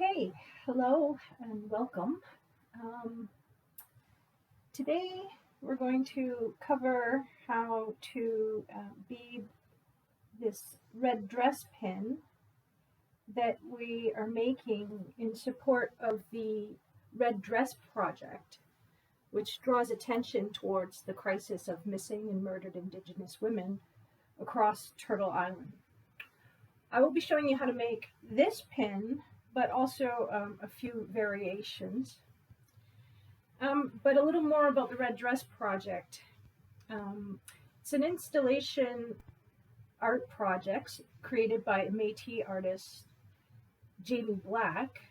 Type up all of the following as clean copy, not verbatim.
Okay, hello and welcome. Um, Today we're going to cover how to bead this red dress pin that we are making in support of the REDress Project, which draws attention towards the crisis of missing and murdered Indigenous women across Turtle Island. I will be showing you how to make this pin, but also a few variations. But a little more about the REDress Project. It's an installation art project created by Métis artist Jamie Black,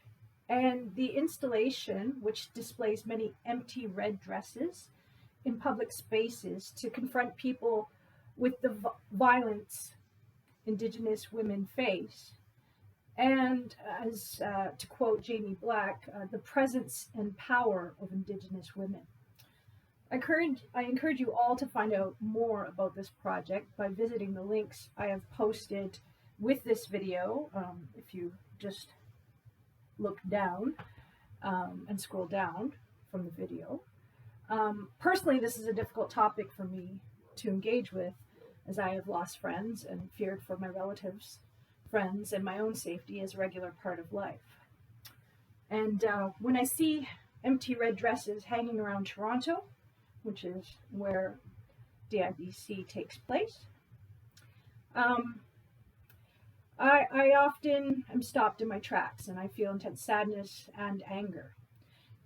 and the installation, which displays many empty red dresses in public spaces to confront people with the violence Indigenous women face. And as to quote Jamie Black, the presence and power of Indigenous women. I encourage you all to find out more about this project by visiting the links I have posted with this video. If you just look down and scroll down from the video. Personally, this is a difficult topic for me to engage with, as I have lost friends and feared for my relatives, friends, and my own safety as a regular part of life. And when I see empty red dresses hanging around Toronto, which is where DIBC takes place, I often am stopped in my tracks and I feel intense sadness and anger.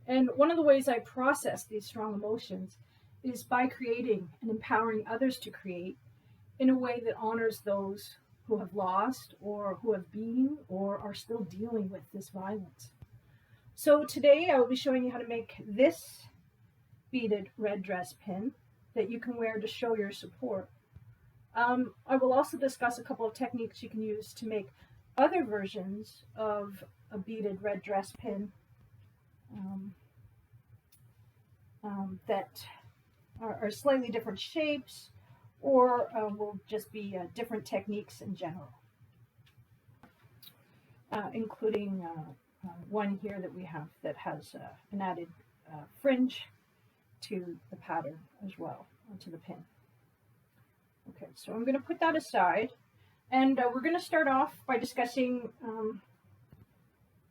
And one of the ways I process these strong emotions is by creating and empowering others to create in a way that honors those who have lost or who have been or are still dealing with this violence. So today I will be showing you how to make this beaded red dress pin that you can wear to show your support. I will also discuss a couple of techniques you can use to make other versions of a beaded red dress pin that are slightly different shapes, or will just be different techniques in general, including one here that we have that has an added fringe to the pattern as well, onto the pin. Okay, so I'm going to put that aside, and we're going to start off by discussing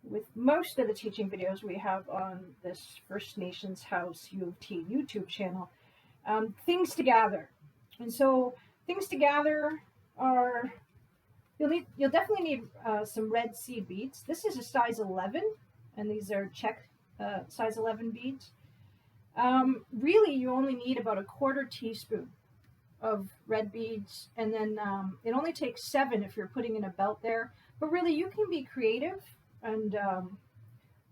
with most of the teaching videos we have on this First Nations House U of T YouTube channel, things to gather. And so things to gather are, you'll definitely need some red seed beads. This is a size 11, and these are check size 11 beads. Really, you only need about a quarter teaspoon of red beads, and then it only takes 7 if you're putting in a belt there. But really, you can be creative and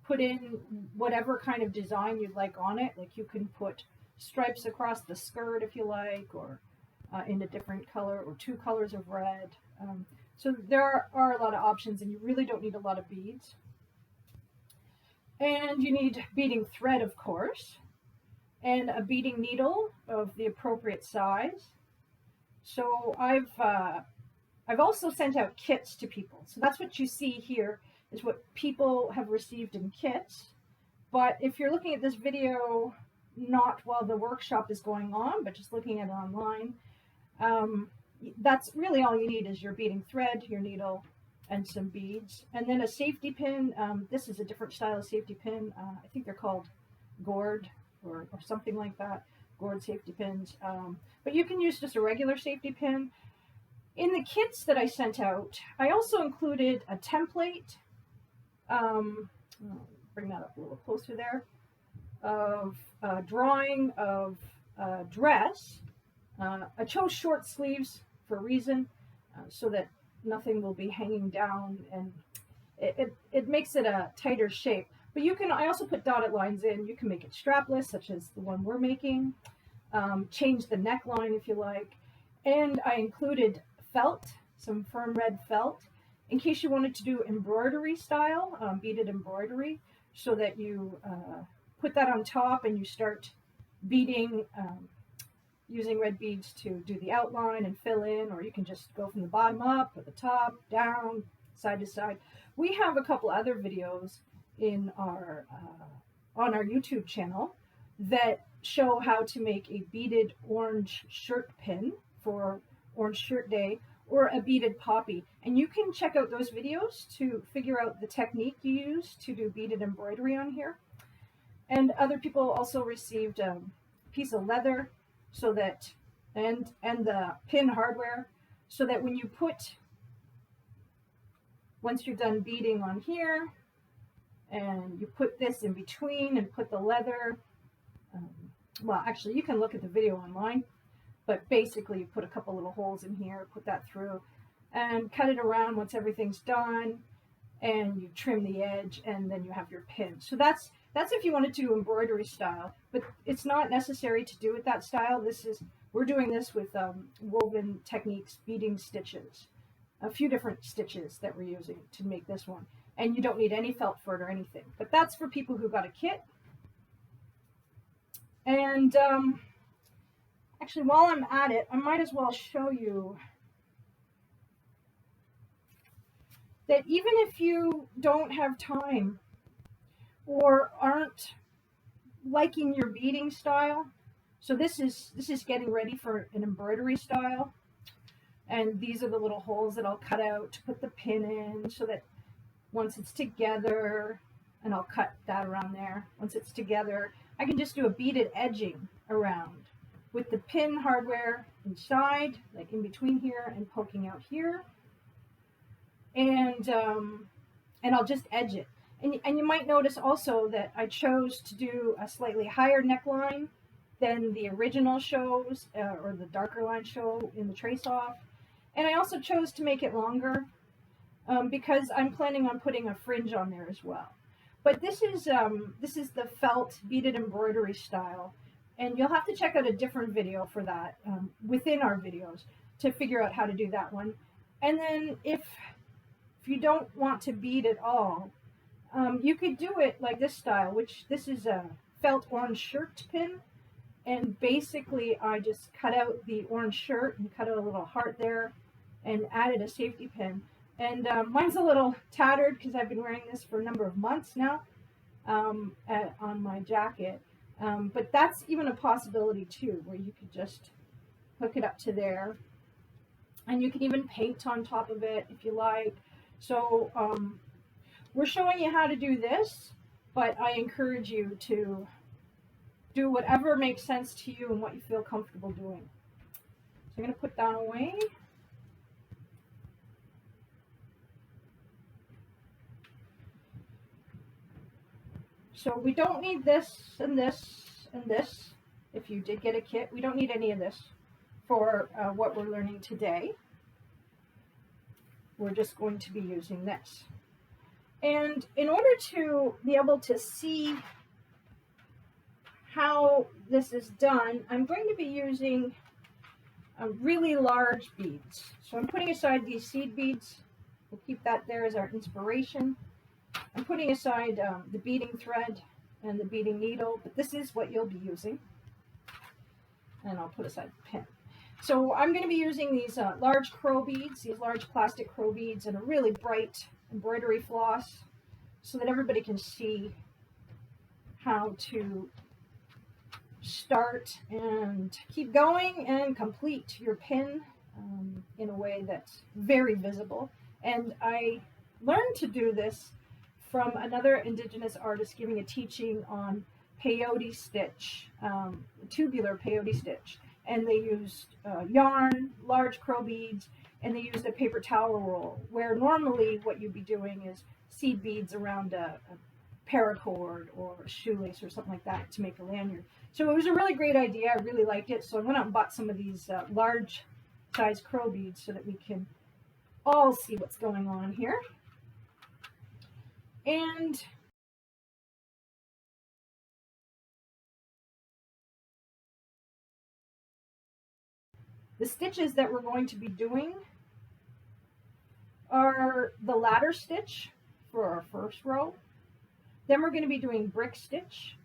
put in whatever kind of design you'd like on it. Like you can put stripes across the skirt if you like, or in a different color, or 2 colors of red. So there are a lot of options, and you really don't need a lot of beads. And you need beading thread, of course, and a beading needle of the appropriate size. So I've also sent out kits to people. So that's what you see here is what people have received in kits. But if you're looking at this video not while the workshop is going on, but just looking at it online, that's really all you need is your beading thread, your needle, and some beads. And then a safety pin. This is a different style of safety pin. I think they're called gourd or something like that. Gourd safety pins. But you can use just a regular safety pin. In the kits that I sent out, I also included a template. Bring that up a little closer there. Of drawing of a dress. I chose short sleeves for a reason, so that nothing will be hanging down, and it makes it a tighter shape. But you can, I also put dotted lines in. You can make it strapless, such as the one we're making. Change the neckline if you like. And I included felt, some firm red felt, in case you wanted to do embroidery style, beaded embroidery, so that you put that on top and you start beading using red beads to do the outline and fill in, or you can just go from the bottom up or the top, down, side to side. We have a couple other videos in our on our YouTube channel that show how to make a beaded orange shirt pin for Orange Shirt Day, or a beaded poppy. And you can check out those videos to figure out the technique you use to do beaded embroidery on here. And other people also received a piece of leather so that, and the pin hardware, so that when you put, once you're done beading on here, and you put this in between and put the leather, well, actually you can look at the video online, but basically you put a couple little holes in here, put that through, and cut it around once everything's done, and you trim the edge, and then you have your pin. So that's if you want to do embroidery style, but it's not necessary to do it that style. We're doing this with woven techniques, beading stitches, a few different stitches that we're using to make this one. And you don't need any felt for it or anything, but that's for people who got a kit. And actually, while I'm at it, I might as well show you that even if you don't have time or aren't liking your beading style, so this is getting ready for an embroidery style, and these are the little holes that I'll cut out to put the pin in, so that once it's together, and I'll cut that around there, once it's together, I can just do a beaded edging around with the pin hardware inside, like in between here and poking out here, and I'll just edge it. And you might notice also that I chose to do a slightly higher neckline than the original shows, or the darker line show in the trace off. And I also chose to make it longer because I'm planning on putting a fringe on there as well. But this is the felt beaded embroidery style, and you'll have to check out a different video for that within our videos to figure out how to do that one. And then if you don't want to bead at all, you could do it like this style, which this is a felt orange shirt pin, and basically I just cut out the orange shirt and cut out a little heart there and added a safety pin. And mine's a little tattered because I've been wearing this for a number of months now on my jacket. But that's even a possibility too, where you could just hook it up to there. And you can even paint on top of it if you like. So we're showing you how to do this, but I encourage you to do whatever makes sense to you and what you feel comfortable doing. So I'm going to put that away. So we don't need this and this and this. If you did get a kit, we don't need any of this for what we're learning today. We're just going to be using this. And in order to be able to see how this is done, I'm going to be using really large beads. So I'm putting aside these seed beads. We'll keep that there as our inspiration. I'm putting aside the beading thread and the beading needle, but this is what you'll be using. And I'll put aside the pin. So I'm going to be using these large crow beads, these large plastic crow beads, and a really bright embroidery floss so that everybody can see how to start and keep going and complete your pin in a way that's very visible. And I learned to do this from another Indigenous artist giving a teaching on peyote stitch, tubular peyote stitch. And they used yarn, large crow beads, and they used a paper towel roll, where normally what you'd be doing is seed beads around a paracord or a shoelace or something like that to make a lanyard. So it was a really great idea. I really liked it. So I went out and bought some of these large size crow beads so that we can all see what's going on here. And the stitches that we're going to be doing are the ladder stitch for our first row. Then we're going to be doing brick stitch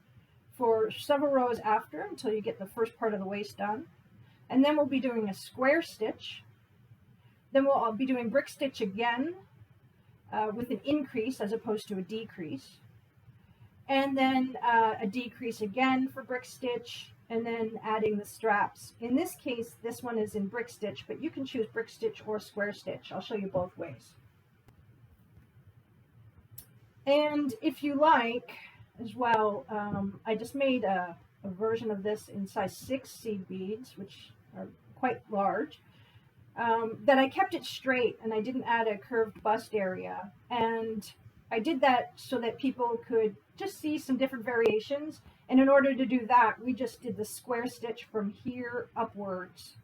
for several rows after until you get the first part of the waist done. And then we'll be doing a square stitch. Then we'll be doing brick stitch again. with an increase as opposed to a decrease. And then a decrease again for brick stitch, and then adding the straps. In this case, this one is in brick stitch, but you can choose brick stitch or square stitch. I'll show you both ways. And if you like as well, I just made a version of this in size 6 seed beads, which are quite large, that I kept it straight and I didn't add a curved bust area. And I did that so that people could just see some different variations. And in order to do that, we just did the square stitch from here upwards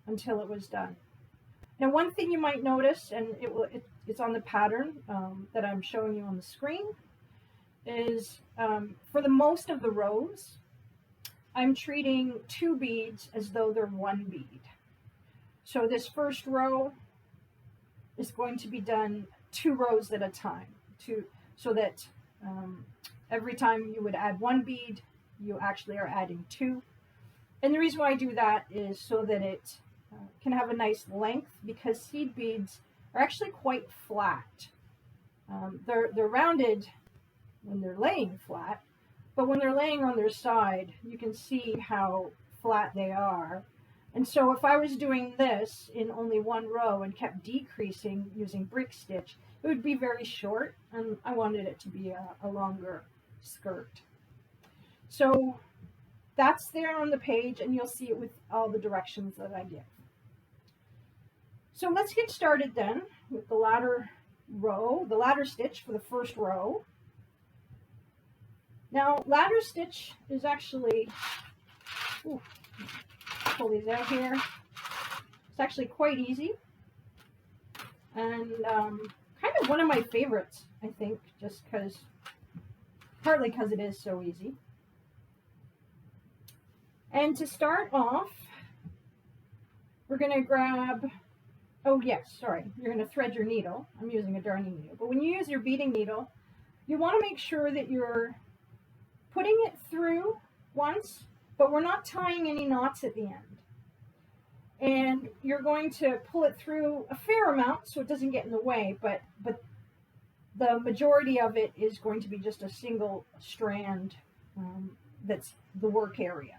until it was done. Now, one thing you might notice, and it's on the pattern that I'm showing you on the screen, is for the most of the rows, I'm treating 2 beads as though they're 1 bead. So this first row is going to be done 2 rows at a time, so that every time you would add 1 bead, you actually are adding 2. And the reason why I do that is so that it can have a nice length, because seed beads are actually quite flat. They're rounded when they're laying flat, but when they're laying on their side, you can see how flat they are. And so if I was doing this in only 1 row and kept decreasing using brick stitch, it would be very short, and I wanted it to be a longer skirt. So that's there on the page, and you'll see it with all the directions that I give. So let's get started then with the ladder row, the ladder stitch for the first row. Now, ladder stitch is actually, pull these out here. It's actually quite easy, and kind of one of my favorites, I think, just partly because it is so easy. And to start off, we're going to grab, you're going to thread your needle. I'm using a darning needle, but when you use your beading needle, you want to make sure that you're putting it through once, but we're not tying any knots at the end. And you're going to pull it through a fair amount so it doesn't get in the way, but the majority of it is going to be just a single strand that's the work area.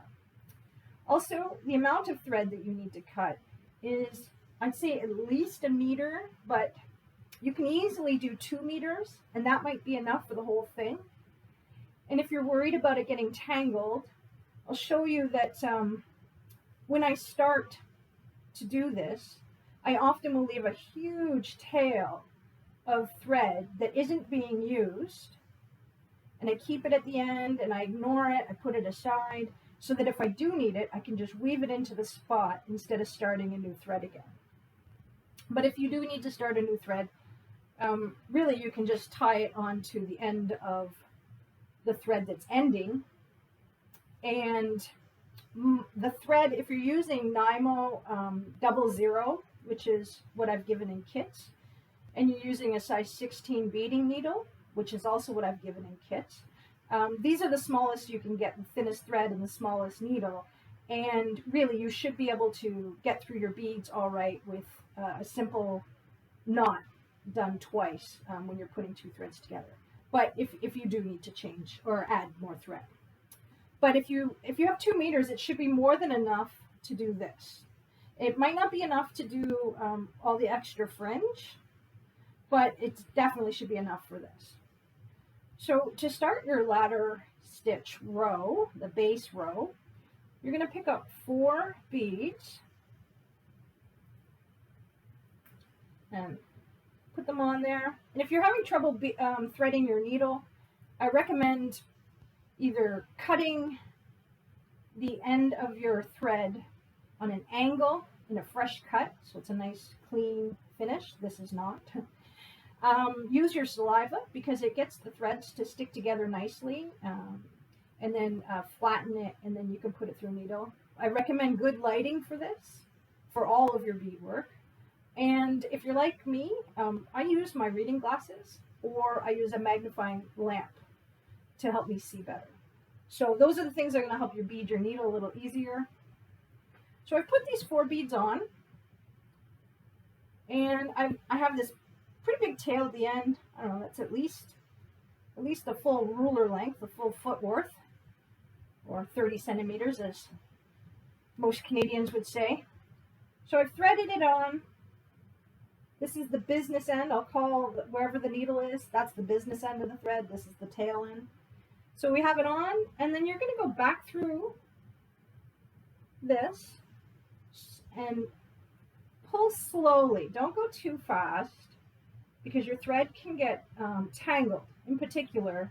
Also, the amount of thread that you need to cut is, I'd say, at least 1 meter, but you can easily do 2 meters, and that might be enough for the whole thing. And if you're worried about it getting tangled, I'll show you that when I start to do this, I often will leave a huge tail of thread that isn't being used, and I keep it at the end and I ignore it, I put it aside, so that if I do need it, I can just weave it into the spot instead of starting a new thread again. But if you do need to start a new thread, really you can just tie it onto the end of the thread that's ending. And the thread, if you're using Nymo 00, which is what I've given in kits, and you're using a size 16 beading needle, which is also what I've given in kits, these are the smallest you can get, the thinnest thread and the smallest needle. And really, you should be able to get through your beads all right with a simple knot done twice when you're putting 2 threads together. But if you do need to change or add more thread. But if you have 2 meters, it should be more than enough to do this. It might not be enough to do all the extra fringe, but it definitely should be enough for this. So to start your ladder stitch row, the base row, you're going to pick up 4 beads and put them on there. And if you're having trouble threading your needle, I recommend either cutting the end of your thread on an angle in a fresh cut, so it's a nice clean finish. This is not. Use your saliva because it gets the threads to stick together nicely, and then flatten it, and then you can put it through a needle. I recommend good lighting for this, for all of your beadwork. And if you're like me, I use my reading glasses, or I use a magnifying lamp to help me see better. So those are the things that are going to help you bead your needle a little easier. So I put these 4 beads on, and I have this pretty big tail at the end. I don't know, that's at least the full ruler length, the full foot worth, or 30 centimeters as most Canadians would say. So I've threaded it on. This is the business end. I'll call wherever the needle is, that's the business end of the thread. This is the tail end. So we have it on, and then you're going to go back through this and pull slowly. Don't go too fast because your thread can get tangled. In particular,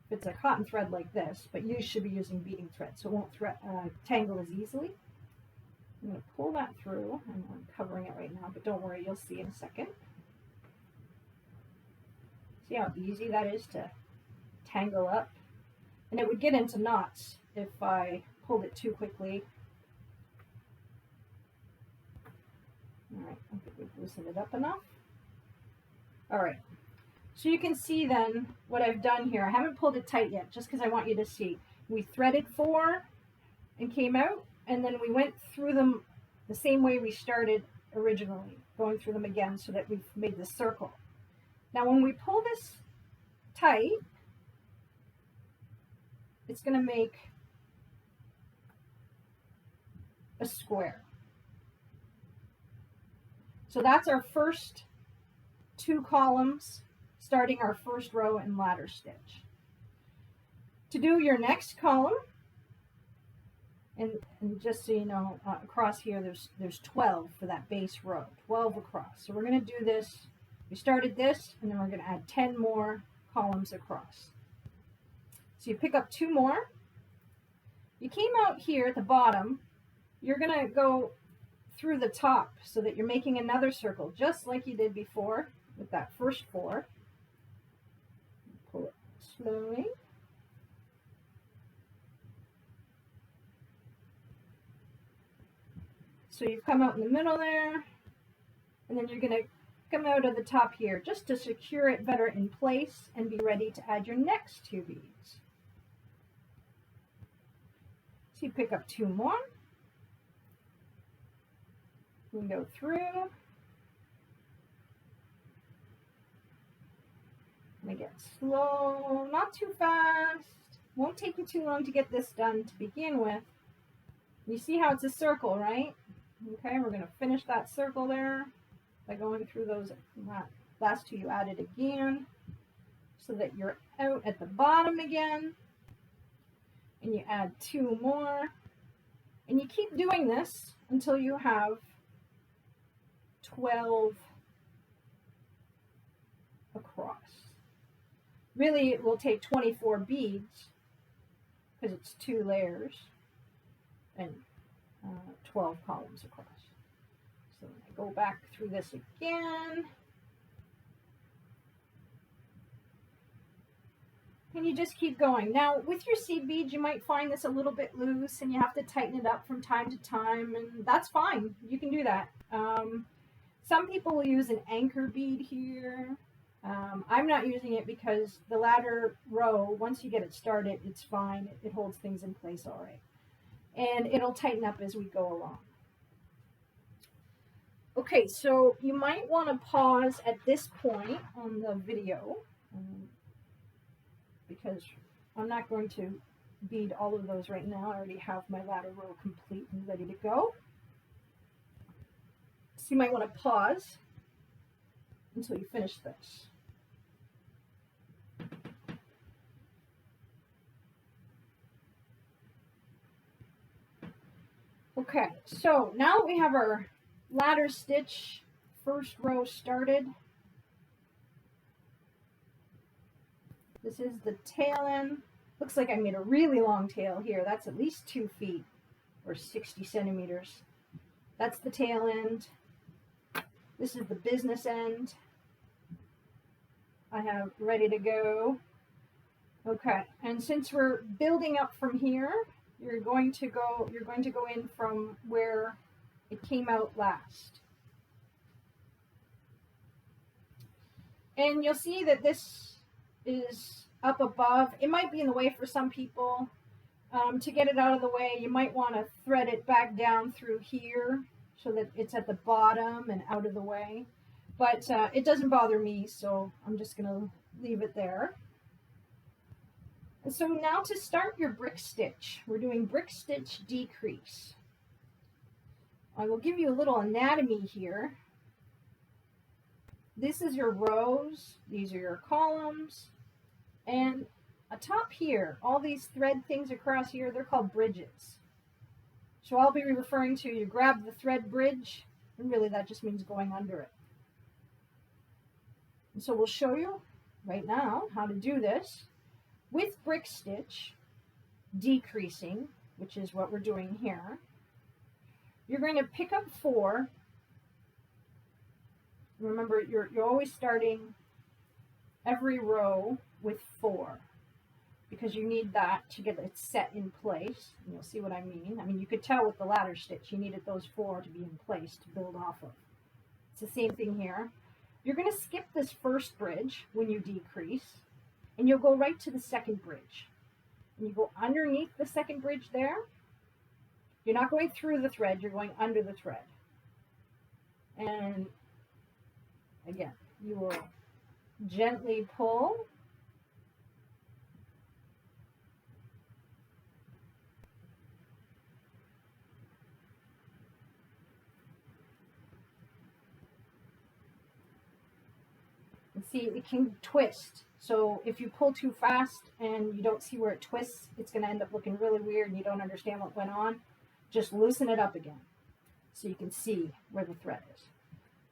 if it's a cotton thread like this, but you should be using beading thread so it won't tangle as easily. I'm going to pull that through, and I'm covering it right now, but don't worry, you'll see in a second. See how easy that is to tangle up? And it would get into knots if I pulled it too quickly. All right, I think we've loosened it up enough. All right, so you can see then what I've done here. I haven't pulled it tight yet, just because I want you to see. We threaded 4 and came out, and then we went through them the same way we started originally, going through them again so that we've made this circle. Now when we pull this tight, it's going to make a square. So that's our first 2 columns, starting our first row in ladder stitch. To do your next column, and just so you know, across here there's 12 for that base row, 12 across. So we're going to do this. We started this, and then we're going to add 10 more columns across. So you pick up 2 more. You came out here at the bottom. You're going to go through the top so that you're making another circle, just like you did before with that first 4. Pull it slowly. So you've come out in the middle there, and then you're going to come out of the top here just to secure it better in place and be ready to add your next 2 beads. So you pick up 2 more. You go through. And again, slow, not too fast. Won't take you too long to get this done to begin with. You see how it's a circle, right? Okay, we're going to finish that circle there by going through those last 2 you added again, so that you're out at the bottom again, and you add 2 more, and you keep doing this until you have 12 across. Really, it will take 24 beads because it's 2 layers and 12 columns across. So I go back through this again. And you just keep going. Now, with your seed beads, you might find this a little bit loose and you have to tighten it up from time to time, and that's fine. You can do that. Some people will use an anchor bead here. I'm not using it because the ladder row, once you get it started, it's fine. It holds things in place all right. And it'll tighten up as we go along. Okay, so you might want to pause at this point on the video because I'm not going to bead all of those right now. I already have my ladder row complete and ready to go. So you might want to pause until you finish this. Okay, so now that we have our ladder stitch first row started, this is the tail end. Looks like I made a really long tail here. That's at least 2 feet or 60 centimeters. That's the tail end. This is the business end I have ready to go. Okay, and since we're building up from here, you're going to go in from where it came out last. And you'll see that this is up above. It might be in the way for some people. To get it out of the way, you might want to thread it back down through here so that it's at the bottom and out of the way. but it doesn't bother me, so I'm just going to leave it there. And so now to start your brick stitch, we're doing brick stitch decrease. I will give you a little anatomy here. This is your rows, these are your columns, and atop here, all these thread things across here, they're called bridges. So I'll be referring to, you grab the thread bridge, and really that just means going under it. And so we'll show you right now how to do this with brick stitch decreasing, which is what we're doing here. You're going to pick up 4. Remember, you're always starting every row with 4 because you need that to get it set in place. And you'll see what I mean. I mean, you could tell with the ladder stitch, you needed those 4 to be in place to build off of. It's the same thing here. You're going to skip this first bridge when you decrease, and you'll go right to the second bridge. And you go underneath the second bridge there. You're not going through the thread, you're going under the thread. And again, you will gently pull. And see, it can twist. So if you pull too fast and you don't see where it twists, it's going to end up looking really weird and you don't understand what went on. Just loosen it up again so you can see where the thread is.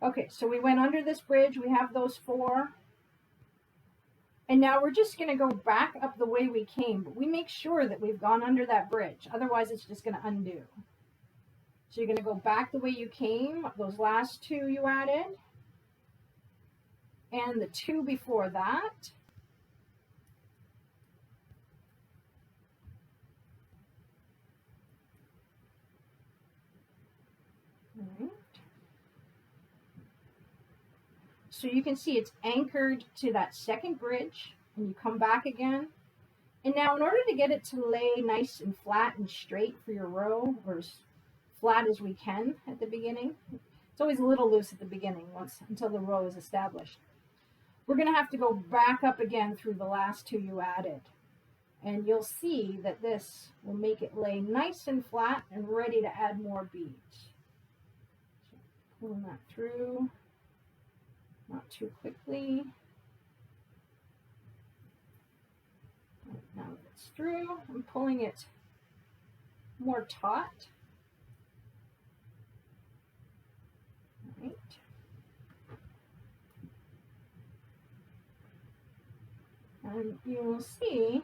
Okay, so we went under this bridge. We have those 4. And now we're just going to go back up the way we came, but we make sure that we've gone under that bridge. Otherwise, it's just going to undo. So you're going to go back the way you came, those last 2 you added, and the 2 before that. All right. So you can see it's anchored to that second bridge, and you come back again. And now in order to get it to lay nice and flat and straight for your row, or as flat as we can at the beginning, it's always a little loose at the beginning until the row is established. We're going to have to go back up again through the last 2 you added. And you'll see that this will make it lay nice and flat and ready to add more beads. So pulling that through. Not too quickly. Now that it's through, I'm pulling it more taut. All right. And you will see,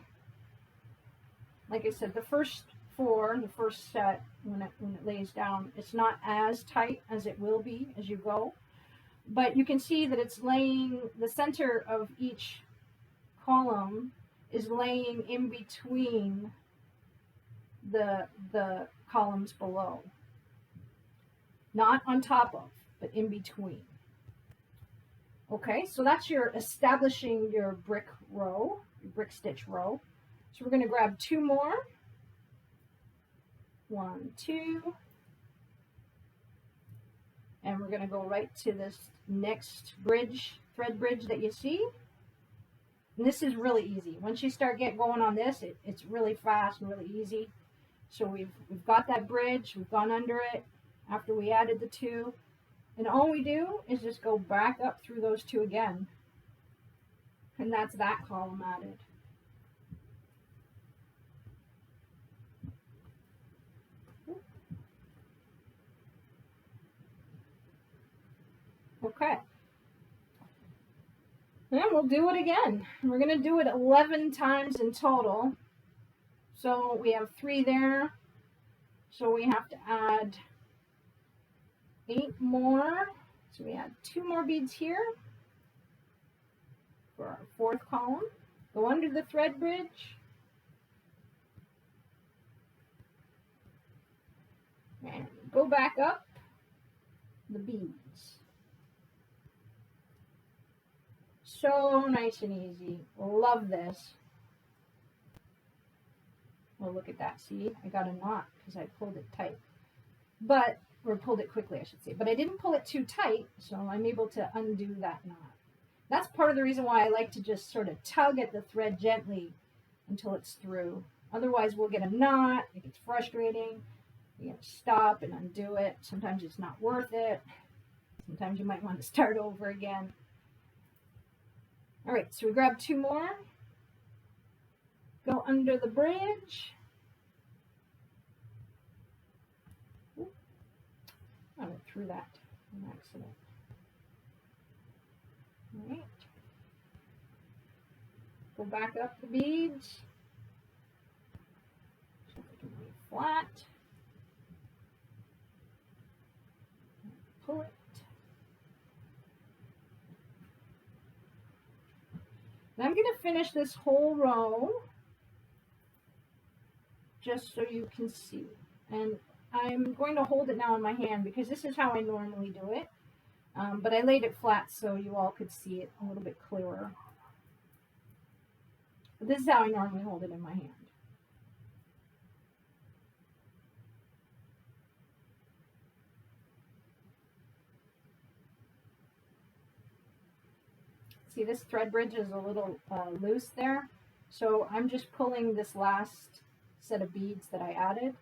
like I said, the first 4, the first set, when it lays down, it's not as tight as it will be as you go. But you can see that it's laying, the center of each column is laying in between the columns below. Not on top of, but in between. Okay, so that's your establishing your brick row, your brick stitch row. So we're going to grab 2 more. 1, 2. And we're going to go right to this next bridge, thread bridge that you see. And this is really easy. Once you start going on this, it's really fast and really easy. So we've got that bridge, we've gone under it after we added the 2. And all we do is just go back up through those 2 again. And that's that column added. Okay. And we'll do it again. We're going to do it 11 times in total. So we have 3 there. So we have to add 8 more. So we add 2 more beads here for our 4th column. Go under the thread bridge. And go back up the beads. So nice and easy. Love this. Well, look at that. See, I got a knot because I pulled it tight. But or pulled it quickly, I should say. But I didn't pull it too tight, so I'm able to undo that knot. That's part of the reason why I like to just sort of tug at the thread gently until it's through. Otherwise, we'll get a knot. It gets frustrating. You have to stop and undo it. Sometimes it's not worth it. Sometimes you might want to start over again. All right, so we grab 2 more. Go under the bridge. Ooh, I went through that on accident. All right. Go back up the beads. So they can lay flat. Pull it. And I'm going to finish this whole row just so you can see. And I'm going to hold it now in my hand because this is how I normally do it. But I laid it flat so you all could see it a little bit clearer. But this is how I normally hold it in my hand. See, this thread bridge is a little loose there. So I'm just pulling this last set of beads that I added.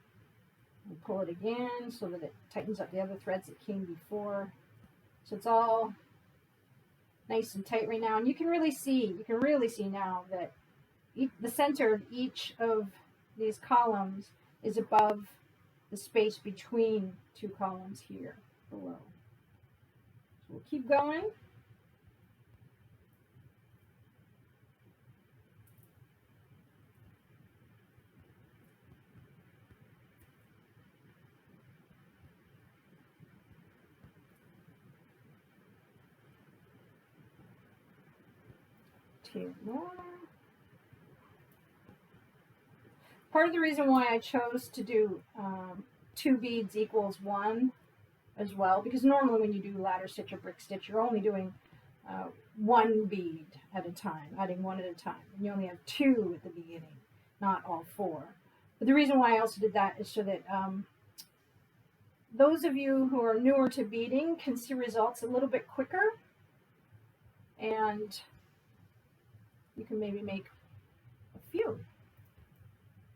And pull it again so that it tightens up the other threads that came before. So it's all nice and tight right now. And you can really see now that the center of each of these columns is above the space between 2 columns here below. So we'll keep going. Two more. Part of the reason why I chose to do 2 beads equals 1 as well, because normally when you do ladder stitch or brick stitch, you're only doing 1 bead at a time, adding 1 at a time. And you only have 2 at the beginning, not all 4. But the reason why I also did that is so that those of you who are newer to beading can see results a little bit quicker, and you can maybe make a few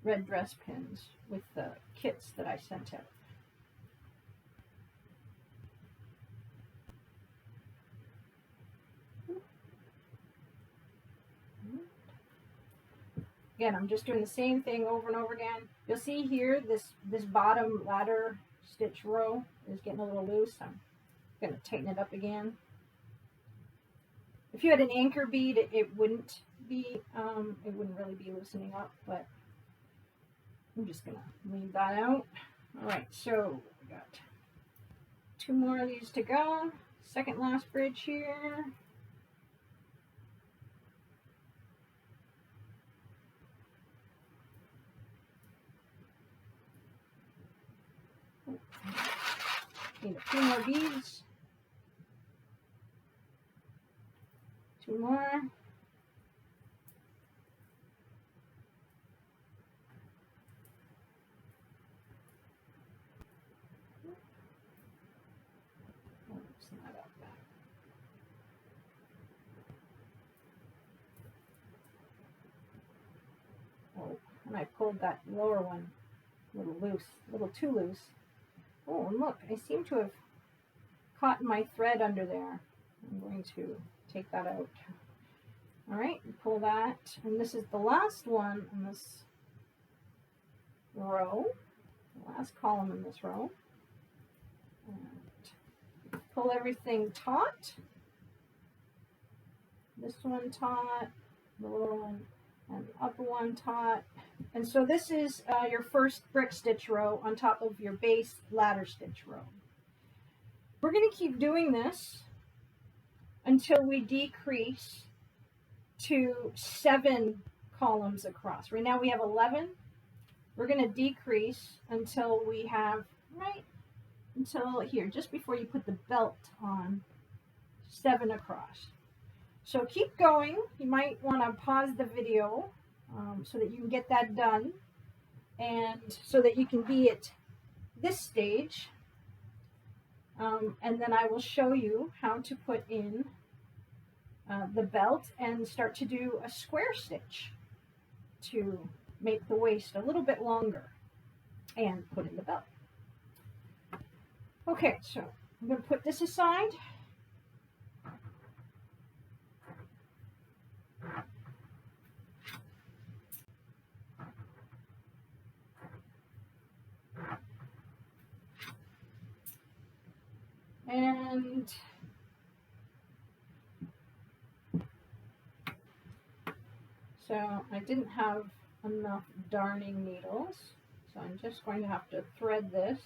red dress pins with the kits that I sent out. Again, I'm just doing the same thing over and over again. You'll see here this bottom ladder stitch row is getting a little loose. I'm going to tighten it up again. If you had an anchor bead, it wouldn't really be loosening up, but I'm just going to leave that out. All right, so we got 2 more of these to go. Second last bridge here. Need a few more beads. 2 more. Oh, and I pulled that lower one a little loose, a little too loose. Oh, and look, I seem to have caught my thread under there. I'm going to take that out. All right, pull that, and this is the last one in this row, the last column in this row. And pull everything taut. This one taut, the lower one, and the upper one taut. And so this is your first brick stitch row on top of your base ladder stitch row. We're going to keep doing this until we decrease to 7 columns across. Right now we have 11. We're going to decrease until we have, until here, just before you put the belt on, 7 across. So keep going. You might want to pause the video so that you can get that done, and so that you can be at this stage and then I will show you how to put in the belt and start to do a square stitch to make the waist a little bit longer and put in the belt. Okay, so I'm going to put this aside. And so I didn't have enough darning needles, so I'm just going to have to thread this.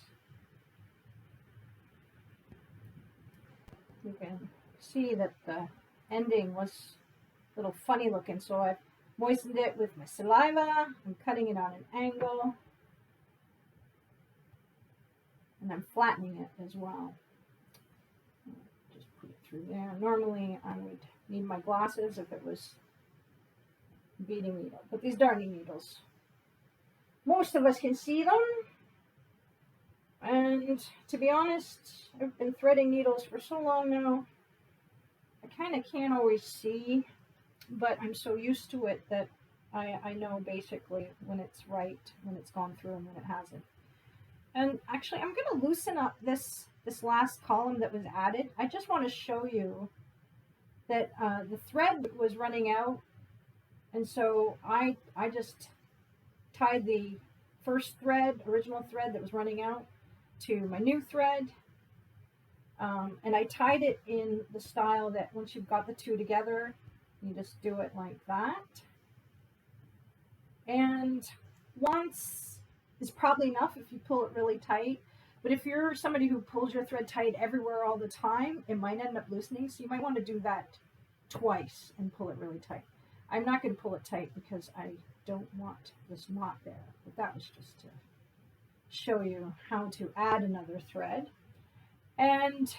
You can see that the ending was a little funny looking, so I've moistened it with my saliva. I'm cutting it on an angle, and I'm flattening it as well. Just put it through there. Normally I would need my glasses if it was beading needle, but these darning needles, most of us can see them. And to be honest, I've been threading needles for so long now, I kind of can't always see, but I'm so used to it that I know basically when it's right, when it's gone through, and when it hasn't. And actually, I'm going to loosen up this last column that was added. I just want to show you that the thread was running out, and so I just tied the first thread, original thread that was running out, to my new thread, and I tied it in the style that once you've got the two together, you just do it like that. And once is probably enough if you pull it really tight, but if you're somebody who pulls your thread tight everywhere all the time, it might end up loosening, so you might want to do that twice and pull it really tight. I'm not going to pull it tight because I don't want this knot there, but that was just to show you how to add another thread. And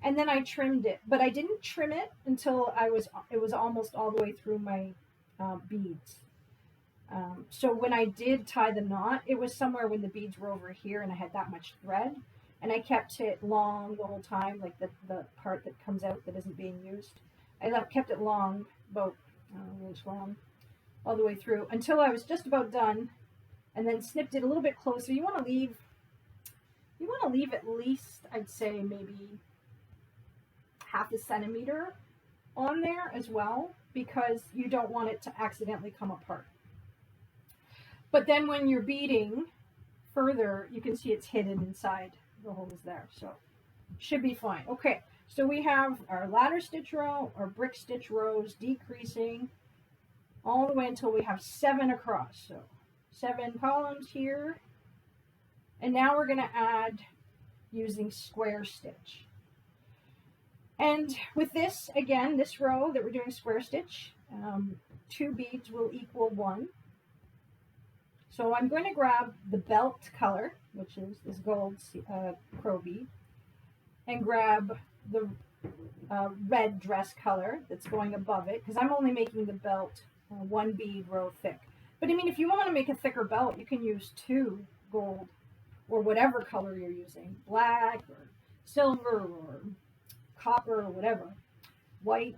then I trimmed it, but I didn't trim it until it was almost all the way through my beads. So when I did tie the knot, it was somewhere when the beads were over here and I had that much thread, and I kept it long the whole time, like the part that comes out that isn't being used. I kept it long, about an inch long, all the way through until I was just about done, and then snipped it a little bit closer. You want to leave at least, I'd say, maybe half a centimeter on there as well, because you don't want it to accidentally come apart. But then when you're beading further, you can see it's hidden inside the holes there, so should be fine. Okay, so we have our ladder stitch row, our brick stitch rows decreasing all the way until we have 7 across. So 7 columns here, and now we're going to add using square stitch. And with this, again, this row that we're doing square stitch, 2 beads will equal 1. So I'm going to grab the belt color, which is this gold crow bead, and grab the red dress color that's going above it, because I'm only making the belt 1 bead row thick. But I mean, if you want to make a thicker belt, you can use 2 gold or whatever color you're using, black or silver or copper or whatever, white.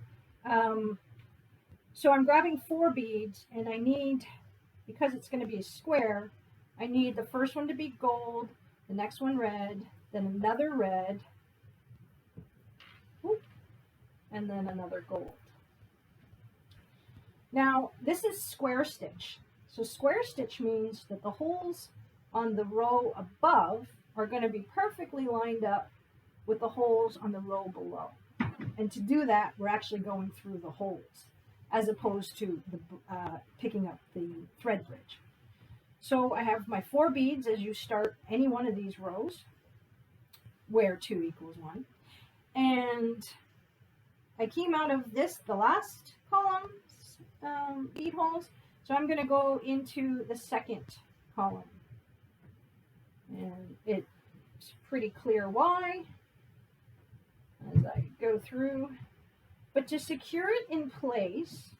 So I'm grabbing 4 beads, and I need, because it's going to be a square, I need the first one to be gold, the next one red, then another red, and then another gold. Now, this is square stitch. So square stitch means that the holes on the row above are going to be perfectly lined up with the holes on the row below. And to do that, we're actually going through the holes, as opposed to picking up the thread bridge. So I have my 4 beads as you start any one of these rows, where 2 equals 1. And I came out of this, the last column's bead holes, so I'm going to go into the second column. And it's pretty clear why as I go through. But to secure it in place,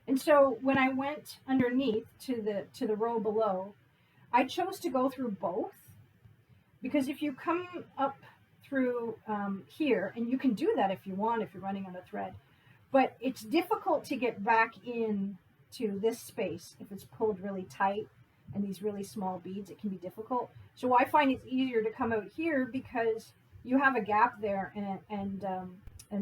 and so when I went underneath to the row below, I chose to go through both, Because if you come up through here, and you can do that if you want, if you're running on a thread, but it's difficult to get back in to this space if it's pulled really tight and these really small beads, it can be difficult. So I find it's easier to come out here because you have a gap there, and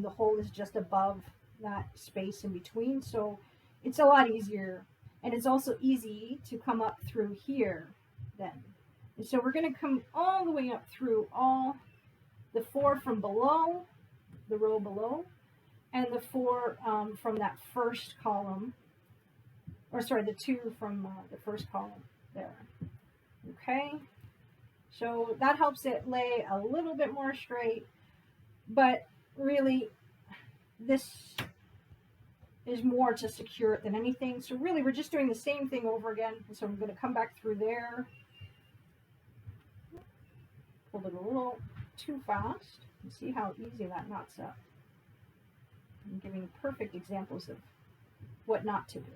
the hole is just above that space in between. So it's a lot easier, and it's also easy to come up through here then. And so we're going to come all the way up through all the 4 from below, the row below, and the 4 from that first column, or sorry, the 2 from the first column there. Okay, so that helps it lay a little bit more straight, but really this is more to secure it than anything. So really we're just doing the same thing over again. So I'm going to come back through there, pulled it a little too fast, and see how easy that knots up. I'm giving perfect examples of what not to do.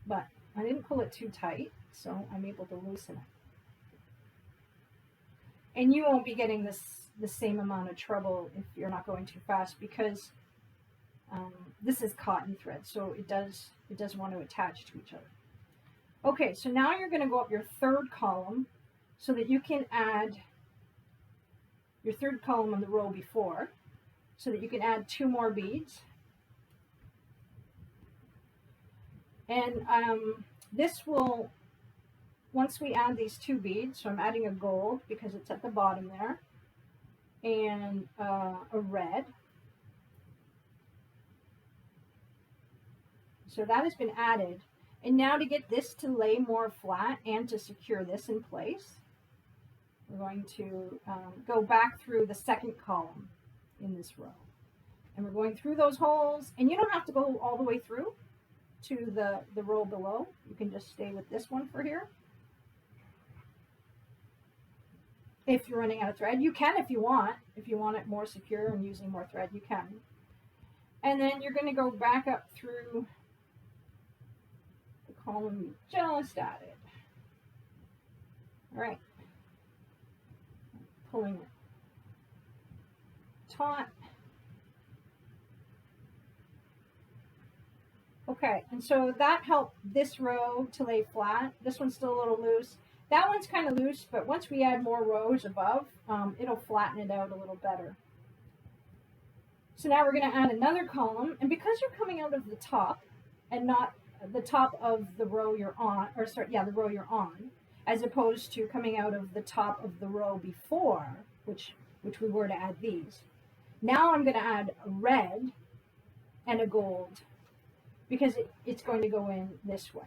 But I didn't pull it too tight, so I'm able to loosen it. And you won't be getting the same amount of trouble if you're not going too fast, because this is cotton thread, so it does want to attach to each other. Okay, so now you're going to go up your 3rd column so that you can add your 3rd column on the row before, so that you can add 2 more beads. And this will, once we add these 2 beads, so I'm adding a gold because it's at the bottom there, and a red. So that has been added. And now to get this to lay more flat and to secure this in place, we're going to go back through the 2nd column in this row. And we're going through those holes, and you don't have to go all the way through to the row below. You can just stay with this one for here. If you're running out of thread, you can if you want. If you want it more secure and using more thread, you can. And then you're going to go back up through the column you just added. All right. Pulling it taut. Okay, and so that helped this row to lay flat. This one's still a little loose. That one's kind of loose, but once we add more rows above, it'll flatten it out a little better. So now we're going to add another column, and because you're coming out of the top and not the top of the row you're on, or sorry, yeah, the row you're on, as opposed to coming out of the top of the row before, which we were to add these. Now I'm going to add a red and a gold, because it's going to go in this way.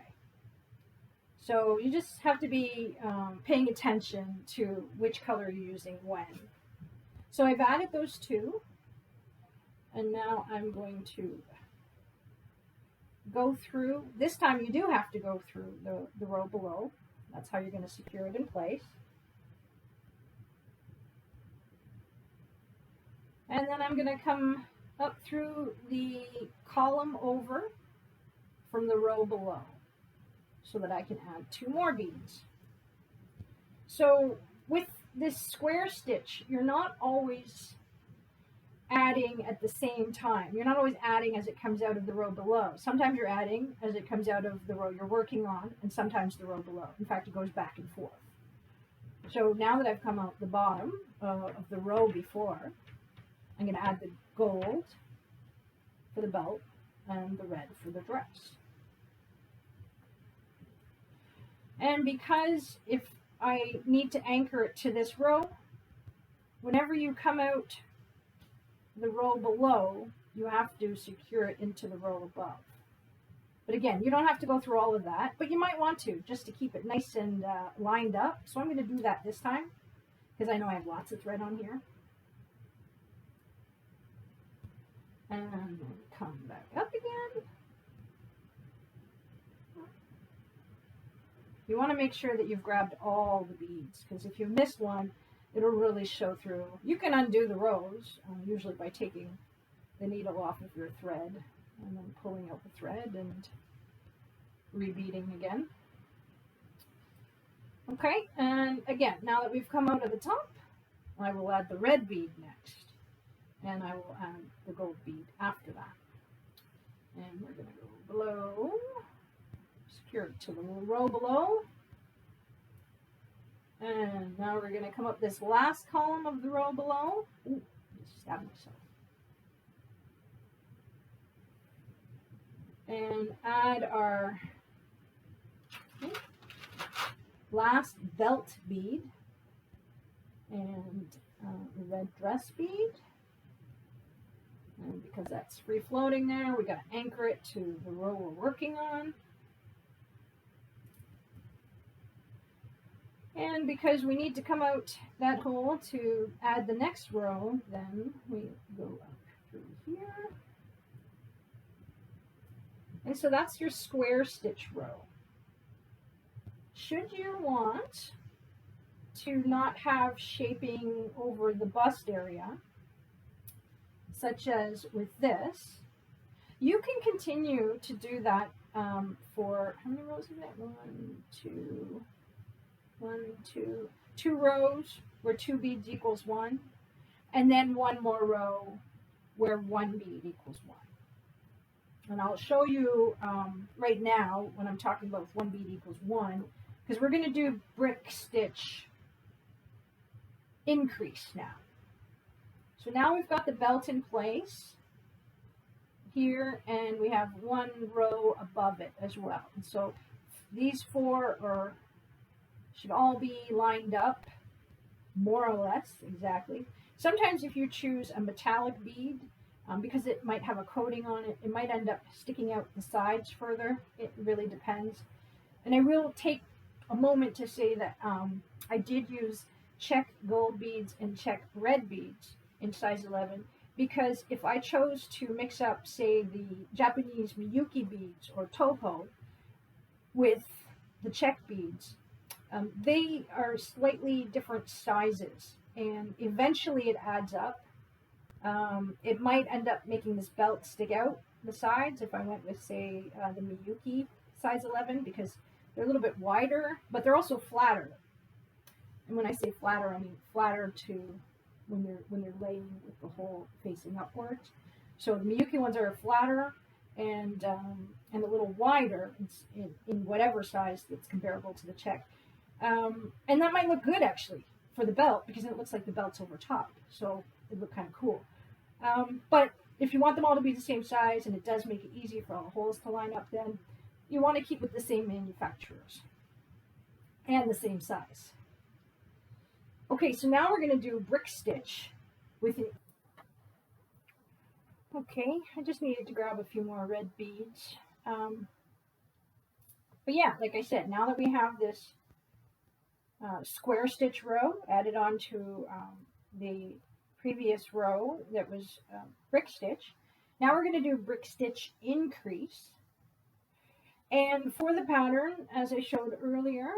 So you just have to be paying attention to which color you're using when. So I've added those 2, and now I'm going to go through. This time you do have to go through the row below. That's how you're going to secure it in place. And then I'm going to come up through the column over from the row below so that I can add 2 more beads. So with this square stitch, you're not always adding at the same time. You're not always adding as it comes out of the row below. Sometimes you're adding as it comes out of the row you're working on, and sometimes the row below. In fact, it goes back and forth. So now that I've come out the bottom of the row before, I'm going to add the gold for the belt and the red for the dress. And because if I need to anchor it to this row, whenever you come out the row below, you have to secure it into the row above. But again, you don't have to go through all of that, but you might want to, just to keep it nice and lined up. So I'm going to do that this time, because I know I have lots of thread on here. And come back up again. You want to make sure that you've grabbed all the beads, because if you miss one, it'll really show through. You can undo the rows, usually by taking the needle off of your thread and then pulling out the thread and rebeading again. Okay, and again, now that we've come out of the top, I will add the red bead next, and I will add the gold bead after that. And we're going to go below, secure it to the little row below. And now we're going to come up this last column of the row below. Ooh, just stabbed myself. And add our last belt bead and red dress bead. And because that's free floating there, we got to anchor it to the row we're working on. And because we need to come out that hole to add the next row, then we go up through here. And so that's your square stitch row. Should you want to not have shaping over the bust area, such as with this, you can continue to do that for, how many rows is that? Two rows where 2 beads equals 1, and then one more row where 1 bead equals 1. And I'll show you right now when I'm talking about 1 bead equals 1, because we're going to do brick stitch increase now. So now we've got the belt in place here, and we have 1 row above it as well. And so these 4 should all be lined up, more or less, exactly. Sometimes if you choose a metallic bead, because it might have a coating on it, it might end up sticking out the sides further. It really depends. And I will take a moment to say that I did use check gold beads and check red beads in size 11, because if I chose to mix up, say, the Japanese Miyuki beads or Toho with the check beads, they are slightly different sizes, and eventually it adds up. It might end up making this belt stick out the sides if I went with, say, the Miyuki size 11, because they're a little bit wider, but they're also flatter. And when I say flatter, I mean flatter to when you're laying with the hole facing upwards. So the Miyuki ones are flatter and a little wider in whatever size that's comparable to the check. And that might look good actually for the belt, because it looks like the belt's over top. So it look kind of cool. But if you want them all to be the same size, and it does make it easy for all the holes to line up, then you want to keep with the same manufacturers and the same size. Okay, so now we're going to do brick stitch with it. Okay, I just needed to grab a few more red beads. But yeah, like I said, now that we have this square stitch row added on to the previous row that was brick stitch, now we're going to do brick stitch increase. And for the pattern, as I showed earlier,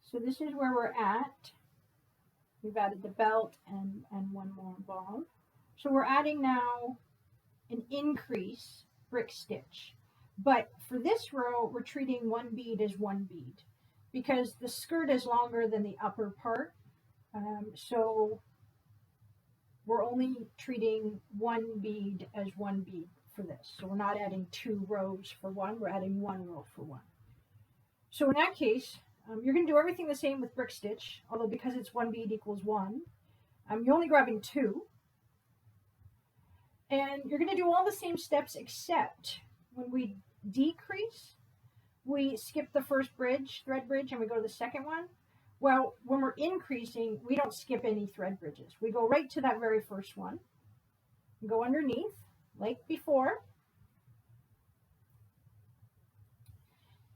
so this is where we're at. We've added the belt and one more above. So we're adding now an increase brick stitch. But for this row, we're treating 1 bead as 1 bead, because the skirt is longer than the upper part. So we're only treating 1 bead as 1 bead for this. So we're not adding 2 rows for 1, we're adding 1 row for 1. So in that case, you're going to do everything the same with brick stitch, although because it's 1 bead equals 1, you're only grabbing 2. And you're going to do all the same steps, except when we decrease, we skip the first bridge, thread bridge, and we go to the second one. Well, when we're increasing, we don't skip any thread bridges. We go right to that very first one, go underneath, like before.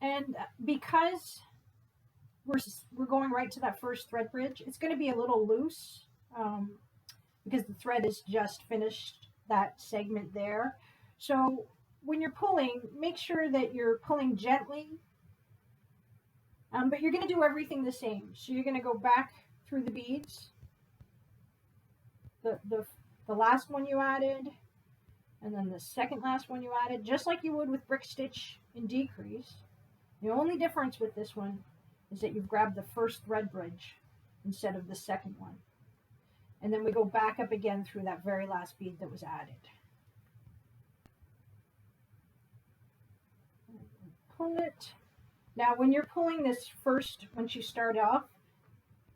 And because we're going right to that first thread bridge, it's going to be a little loose because the thread has just finished that segment there. So when you're pulling, make sure that you're pulling gently, but you're going to do everything the same. So you're going to go back through the beads, the last one you added, and then the second last one you added, just like you would with brick stitch in decrease. The only difference with this one is that you've grabbed the first thread bridge instead of the second one. And then we go back up again through that very last bead that was added. Pull it. Now when you're pulling this first, once you start off,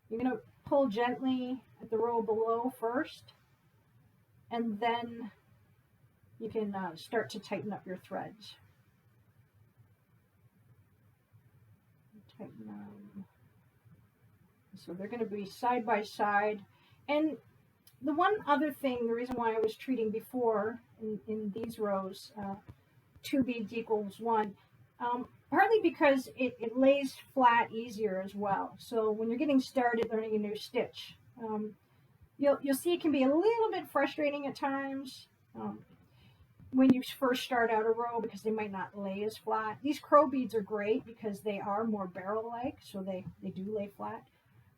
you're going to pull gently at the row below first, and then you can start to tighten up your threads. Tighten them. So they're going to be side by side. And the one other thing, the reason why I was treating before in these rows, 2 beads equals 1, partly because it lays flat easier as well. So when you're getting started learning a new stitch, you'll see it can be a little bit frustrating at times when you first start out a row because they might not lay as flat. These crow beads are great because they are more barrel-like, so they do lay flat.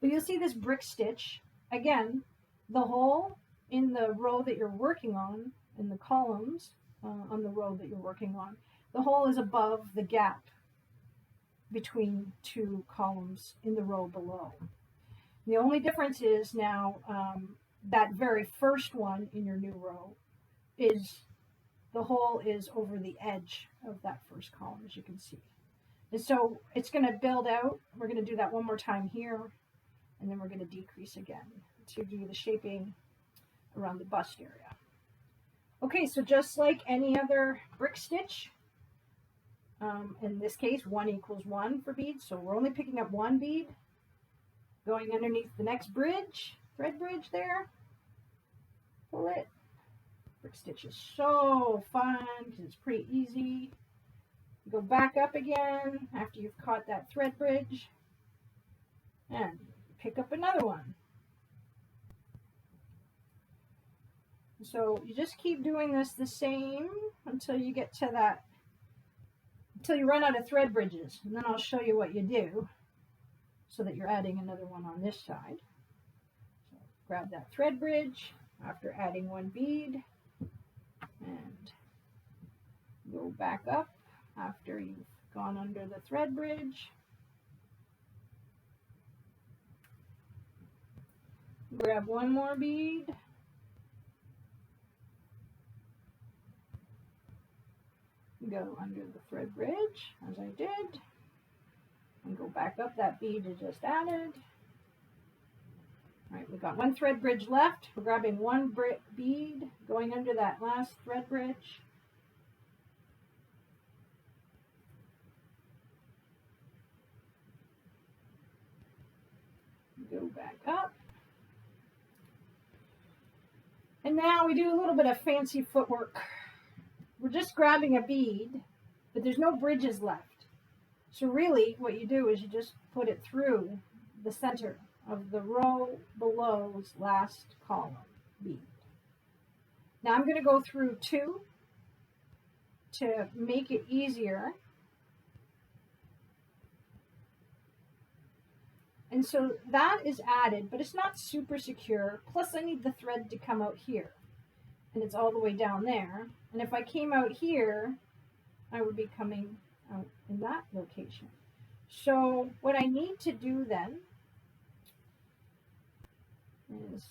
But you'll see this brick stitch, again, the hole in the row that you're working on, in the columns on the row that you're working on, the hole is above the gap between 2 columns in the row below. The only difference is now that very first one in your new row is the hole is over the edge of that first column, as you can see. And so it's going to build out. We're going to do that one more time here, and then we're going to decrease again to do the shaping around the bust area. Okay, so just like any other brick stitch, in this case 1 equals 1 for beads, so we're only picking up 1 bead, going underneath the next bridge, thread bridge there, pull it. Brick stitch is so fun because it's pretty easy. Go back up again after you've caught that thread bridge and pick up another one. So you just keep doing this the same until you get to that, until you run out of thread bridges, and then I'll show you what you do so that you're adding another one on this side. So grab that thread bridge after adding 1 bead and go back up after you've gone under the thread bridge. Grab 1 more bead. Go under the thread bridge, as I did, and go back up that bead you just added. All right, we've got 1 thread bridge left. We're grabbing 1 bead, going under that last thread bridge. Go back up. And now we do a little bit of fancy footwork. We're just grabbing a bead, but there's no bridges left. So really what you do is you just put it through the center of the row below's last column bead. Now I'm going to go through 2 to make it easier. And so that is added, but it's not super secure. Plus I need the thread to come out here. And it's all the way down there. And if I came out here, I would be coming out in that location. So what I need to do then is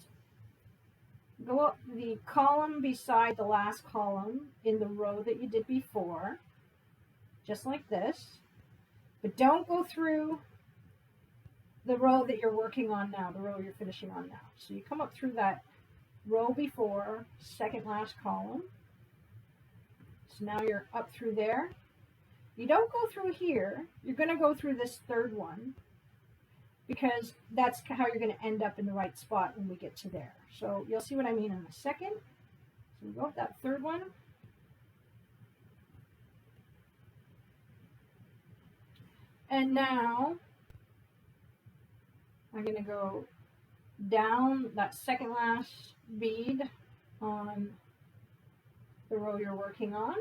go up the column beside the last column in the row that you did before, just like this. But don't go through the row that you're working on now, the row you're finishing on now. So you come up through that row before, second last column. So now you're up through there. You don't go through here. You're going to go through this third one because that's how you're going to end up in the right spot when we get to there. So you'll see what I mean in a second. So we go up that third one. And now I'm going to go down that second last bead on the row you're working on,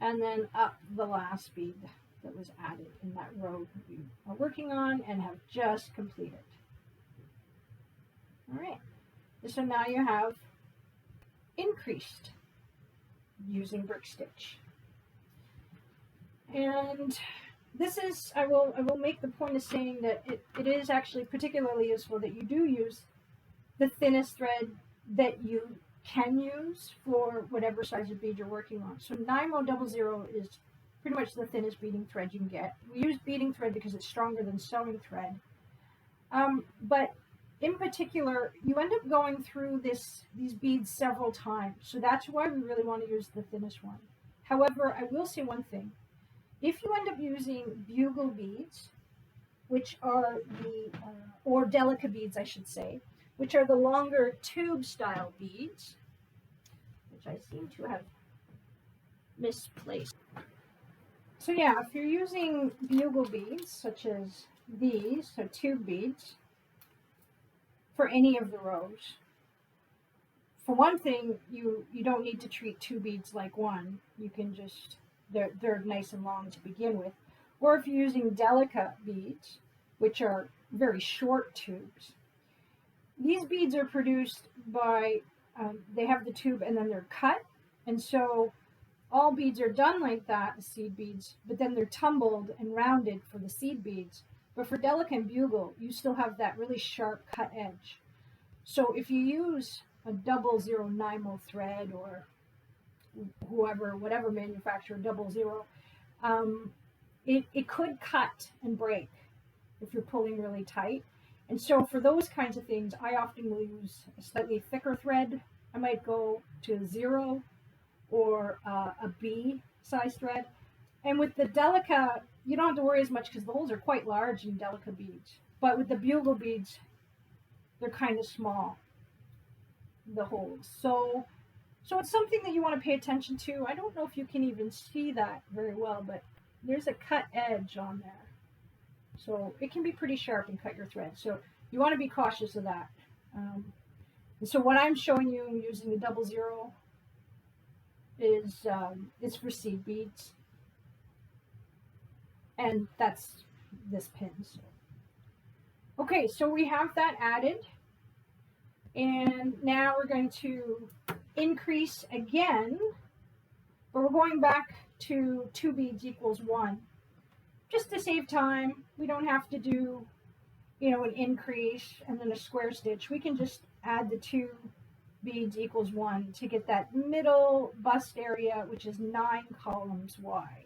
and then up the last bead that was added in that row that you are working on and have just completed. All right, so now you have increased using brick stitch. And this is, I will make the point of saying that it is actually particularly useful that you do use the thinnest thread that you can use for whatever size of bead you're working on. So 9mo00 is pretty much the thinnest beading thread you can get. We use beading thread because it's stronger than sewing thread. But in particular, you end up going through these beads several times. So that's why we really want to use the thinnest one. However, I will say one thing. If you end up using bugle beads, which are or delica beads, I should say, which are the longer tube style beads, which I seem to have misplaced. So yeah, if you're using bugle beads, such as these, so tube beads, for any of the rows, for one thing, you don't need to treat two beads like one. You can just, they're nice and long to begin with. Or if you're using delica beads, which are very short tubes, these beads are produced by, they have the tube and then they're cut. And so all beads are done like that, the seed beads, but then they're tumbled and rounded for the seed beads. But for delica and bugle, you still have that really sharp cut edge. So if you use a 009mo thread or whatever manufacturer 00, it could cut and break if you're pulling really tight. And so for those kinds of things, I often will use a slightly thicker thread. I might go to a 0 or a B size thread. And with the delica, you don't have to worry as much because the holes are quite large in delica beads. But with the bugle beads, they're kind of small, the holes. So it's something that you want to pay attention to. I don't know if you can even see that very well, but there's a cut edge on there. So it can be pretty sharp and cut your thread. So you want to be cautious of that. And so what I'm showing you using the 00 is it's for seed beads. And that's this pin. So. Okay, so we have that added. And now we're going to increase again, but we're going back to 2 beads equals 1. Just to save time, we don't have to do, an increase and then a square stitch. We can just add the 2 beads equals 1 to get that middle bust area, which is 9 columns wide.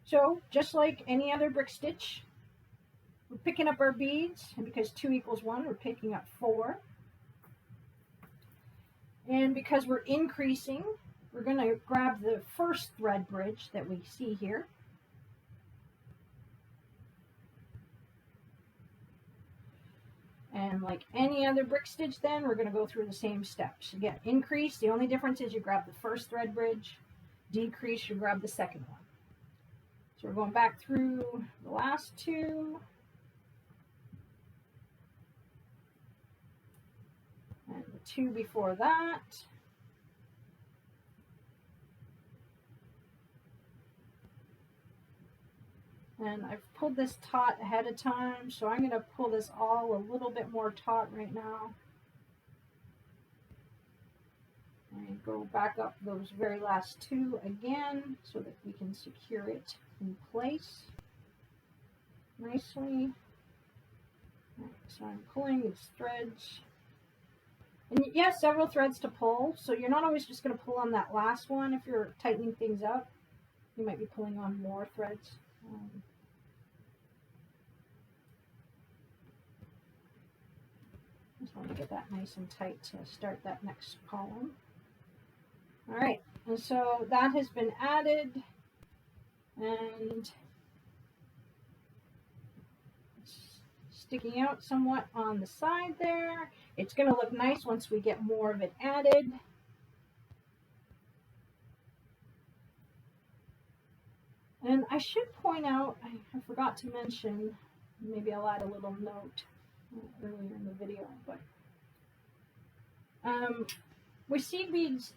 So just like any other brick stitch, we're picking up our beads, and because 2 equals 1, we're picking up 4. And because we're increasing, we're going to grab the first thread bridge that we see here. And like any other brick stitch then, we're going to go through the same steps. Again, increase, the only difference is you grab the first thread bridge. Decrease, you grab the second one. So we're going back through the last 2. And the 2 before that. And I've pulled this taut ahead of time, so I'm going to pull this all a little bit more taut right now. And go back up those very last 2 again so that we can secure it in place nicely. Right, so I'm pulling these threads. And yes, several threads to pull, so you're not always just going to pull on that last one. If you're tightening things up, you might be pulling on more threads. Just want to get that nice and tight to start that next column. All right, and so that has been added, and it's sticking out somewhat on the side there. It's going to look nice once we get more of it added. And I should point out, I forgot to mention, maybe I'll add a little note earlier in the video, but with seed beads,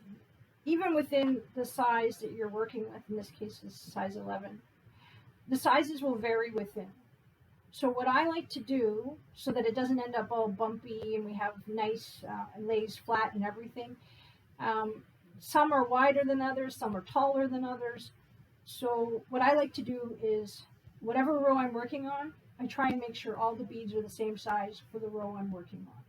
even within the size that you're working with, in this case is size 11, the sizes will vary within. So what I like to do, so that it doesn't end up all bumpy and we have nice lays flat and everything, some are wider than others, some are taller than others. So what I like to do is whatever row I'm working on, I try and make sure all the beads are the same size for the row I'm working on.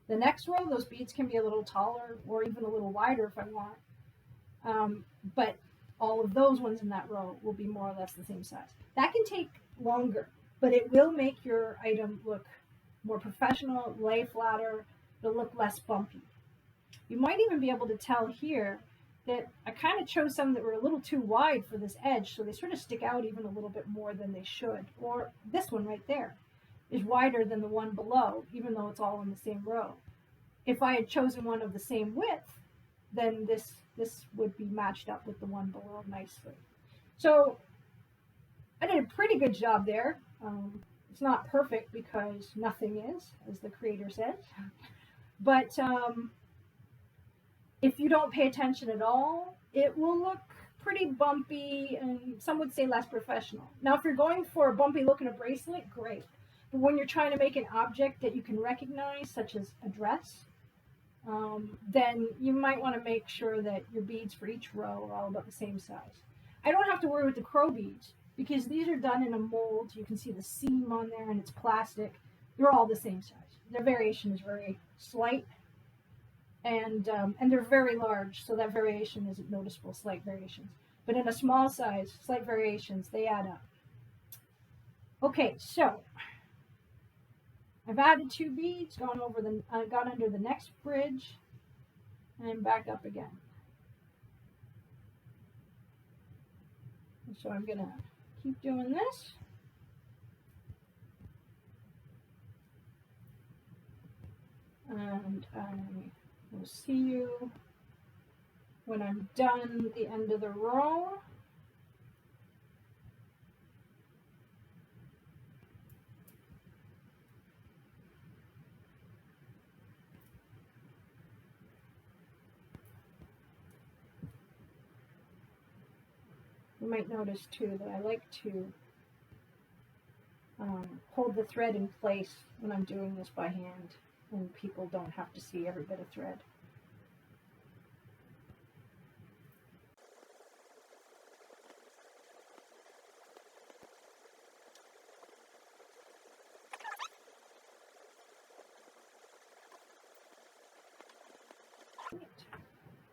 The next row, those beads can be a little taller or even a little wider if I want. But all of those ones in that row will be more or less the same size. That can take longer, but it will make your item look more professional, lay flatter, it'll look less bumpy. You might even be able to tell here that I kind of chose some that were a little too wide for this edge, so they sort of stick out even a little bit more than they should. Or this one right there is wider than the one below, even though it's all in the same row. If I had chosen one of the same width, then this would be matched up with the one below nicely. So I did a pretty good job there. It's not perfect because nothing is, as the creator says. But if you don't pay attention at all, it will look pretty bumpy and some would say less professional. Now, if you're going for a bumpy look in a bracelet, great. But when you're trying to make an object that you can recognize, such as a dress, then you might want to make sure that your beads for each row are all about the same size. I don't have to worry with the crow beads because these are done in a mold. You can see the seam on there and it's plastic. They're all the same size. Their variation is very slight. And they're very large, so that variation isn't noticeable, slight variations. But in a small size, slight variations, they add up. Okay, so I've added 2 beads, gone under the next bridge, and back up again. And so I'm gonna keep doing this. And we'll see you when I'm done the end of the row. You might notice too that I like to hold the thread in place when I'm doing this by hand, and people don't have to see every bit of thread.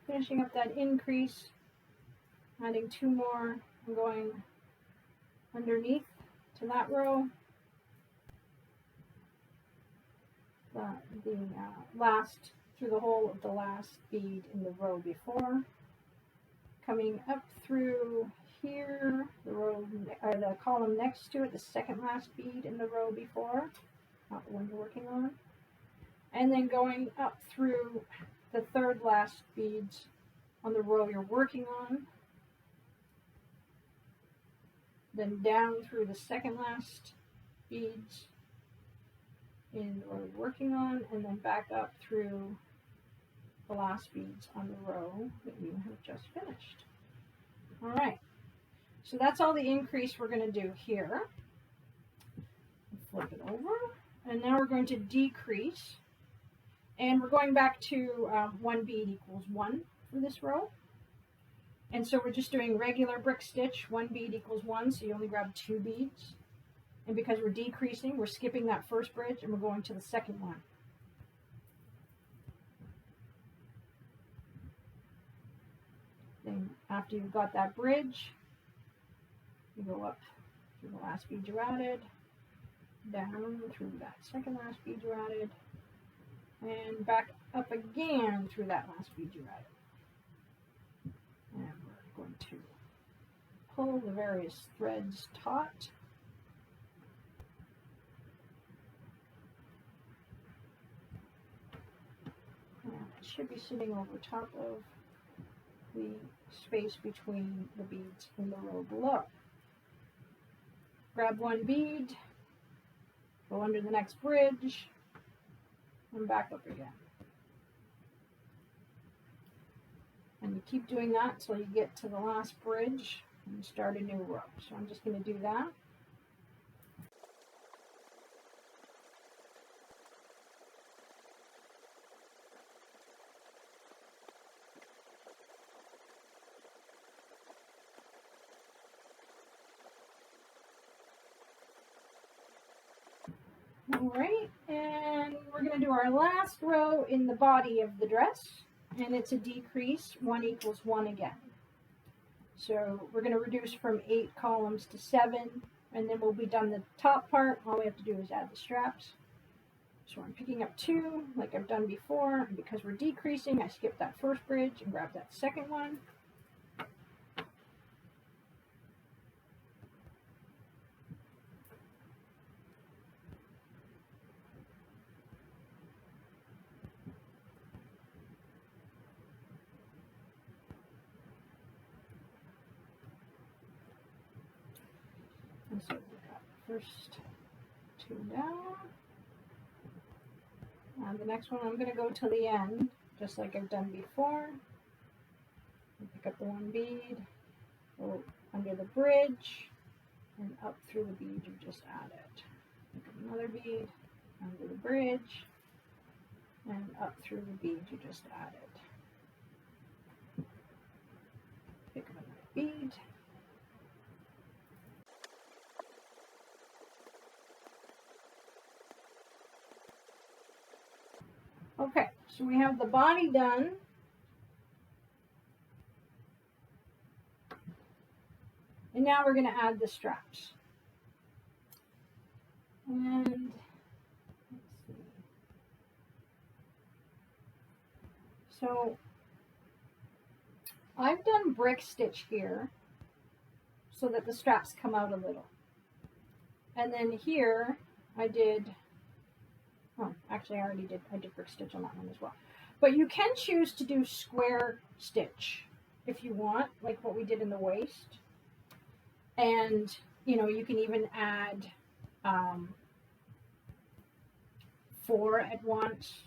Finishing up that increase, adding 2 more, I'm going underneath to that row. The last, through the hole of the last bead in the row before. Coming up through here, the row, or the column next to it, the second last bead in the row before, not the one you're working on. And then going up through the third last beads on the row you're working on. Then down through the second last beads in the row you're working on, and then back up through the last beads on the row that you have just finished. All right, so that's all the increase we're going to do here. Flip it over, and now we're going to decrease, and we're going back to 1 bead equals 1 for this row. And so we're just doing regular brick stitch, 1 bead equals 1, so you only grab 2 beads. And because we're decreasing, we're skipping that first bridge and we're going to the second one. Then after you've got that bridge, you go up through the last bead you added, down through that second last bead you added, and back up again through that last bead you added. And we're going to pull the various threads taut. And it should be sitting over top of the space between the beads in the row below. Grab 1 bead, go under the next bridge, and back up again. And you keep doing that until you get to the last bridge and start a new row. So I'm just going to do that. All right, and we're going to do our last row in the body of the dress, and it's a decrease, 1 equals 1 again. So we're going to reduce from 8 columns to 7, and then we'll be done the top part. All we have to do is add the straps. So I'm picking up 2 like I've done before, and because we're decreasing, I skip that first bridge and grab that second one. And so we've got the first 2 down. And the next one I'm going to go to the end, just like I've done before. Pick up the 1 bead, go under the bridge, and up through the bead you just added. Pick up another bead, under the bridge, and up through the bead you just added. Pick up another bead. Okay, so we have the body done. And now we're going to add the straps. And let's see. So I've done brick stitch here so that the straps come out a little. And then here I did, oh, actually I did brick stitch on that one as well. But you can choose to do square stitch if you want, like what we did in the waist. And, you know, you can even add 4 at once,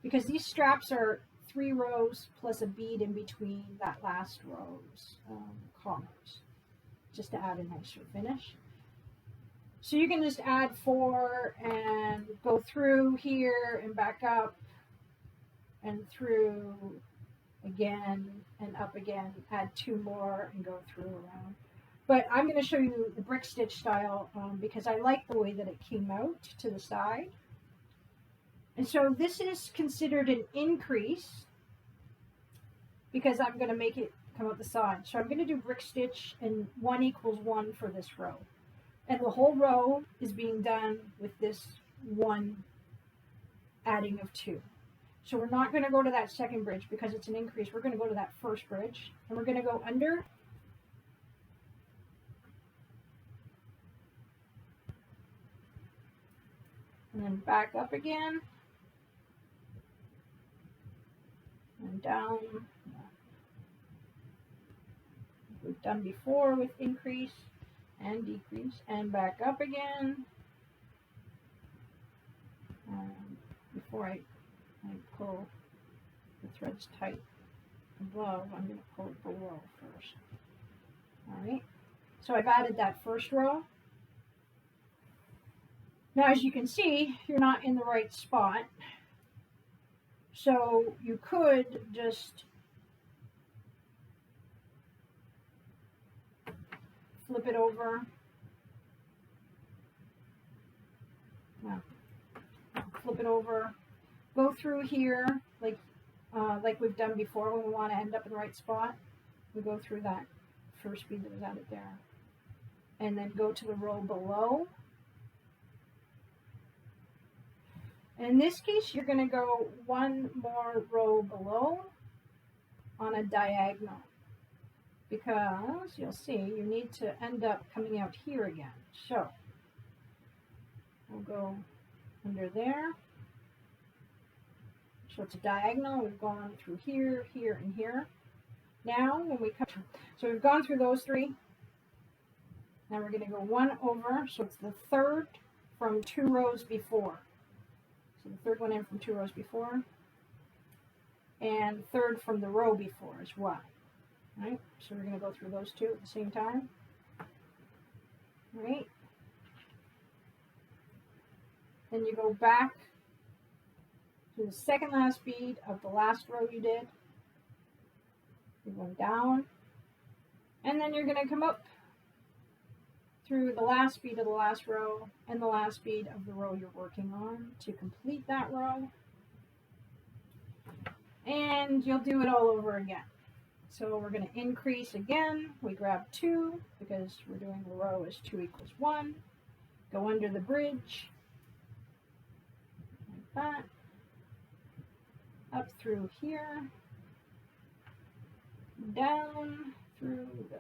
because these straps are 3 rows plus a bead in between that last row's columns, just to add a nicer finish. So you can just add 4 and go through here and back up and through again and up again, add 2 more and go through around. But I'm going to show you the brick stitch style because I like the way that it came out to the side. And so this is considered an increase because I'm going to make it come out the side. So I'm going to do brick stitch and 1 equals 1 for this row. And the whole row is being done with this 1 adding of 2. So we're not going to go to that second bridge because it's an increase. We're going to go to that first bridge and we're going to go under. And then back up again. And down. We've done before with increase and decrease. And back up again. Before I pull the threads tight above, I'm going to pull it below first. Alright. So I've added that first row. Now, as you can see, you're not in the right spot. So you could just flip it over. No. Flip it over. Go through here like we've done before when we want to end up in the right spot. We go through that first bead that was added there. And then go to the row below. In this case, you're going to go 1 more row below on a diagonal because you'll see you need to end up coming out here again. So we'll go under there. So it's a diagonal. We've gone through here, here, and here. Now when we come, so we've gone through those 3. Now we're going to go 1 over. So it's the 3rd from 2 rows before. So the 3rd one in from 2 rows before, and 3rd from the row before as well. Right? So we're going to go through those 2 at the same time. Right? Then you go back to the second last bead of the last row you did. You're going down, and then you're going to come up through the last bead of the last row and the last bead of the row you're working on to complete that row. And you'll do it all over again. So we're going to increase again. We grab 2 because we're doing the row as 2 equals 1. Go under the bridge, like that, up through here, down through the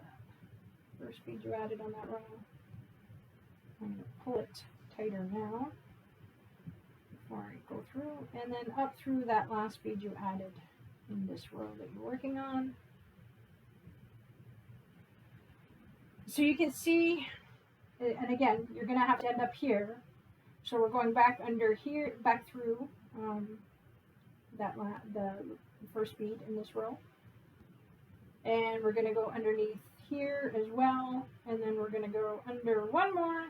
first bead you added on that row. I'm going to pull it tighter now before I go through, and then up through that last bead you added in this row that you're working on. So you can see, and again, you're going to have to end up here. So we're going back under here, back through the first bead in this row. And we're going to go underneath here as well. And then we're going to go under one more.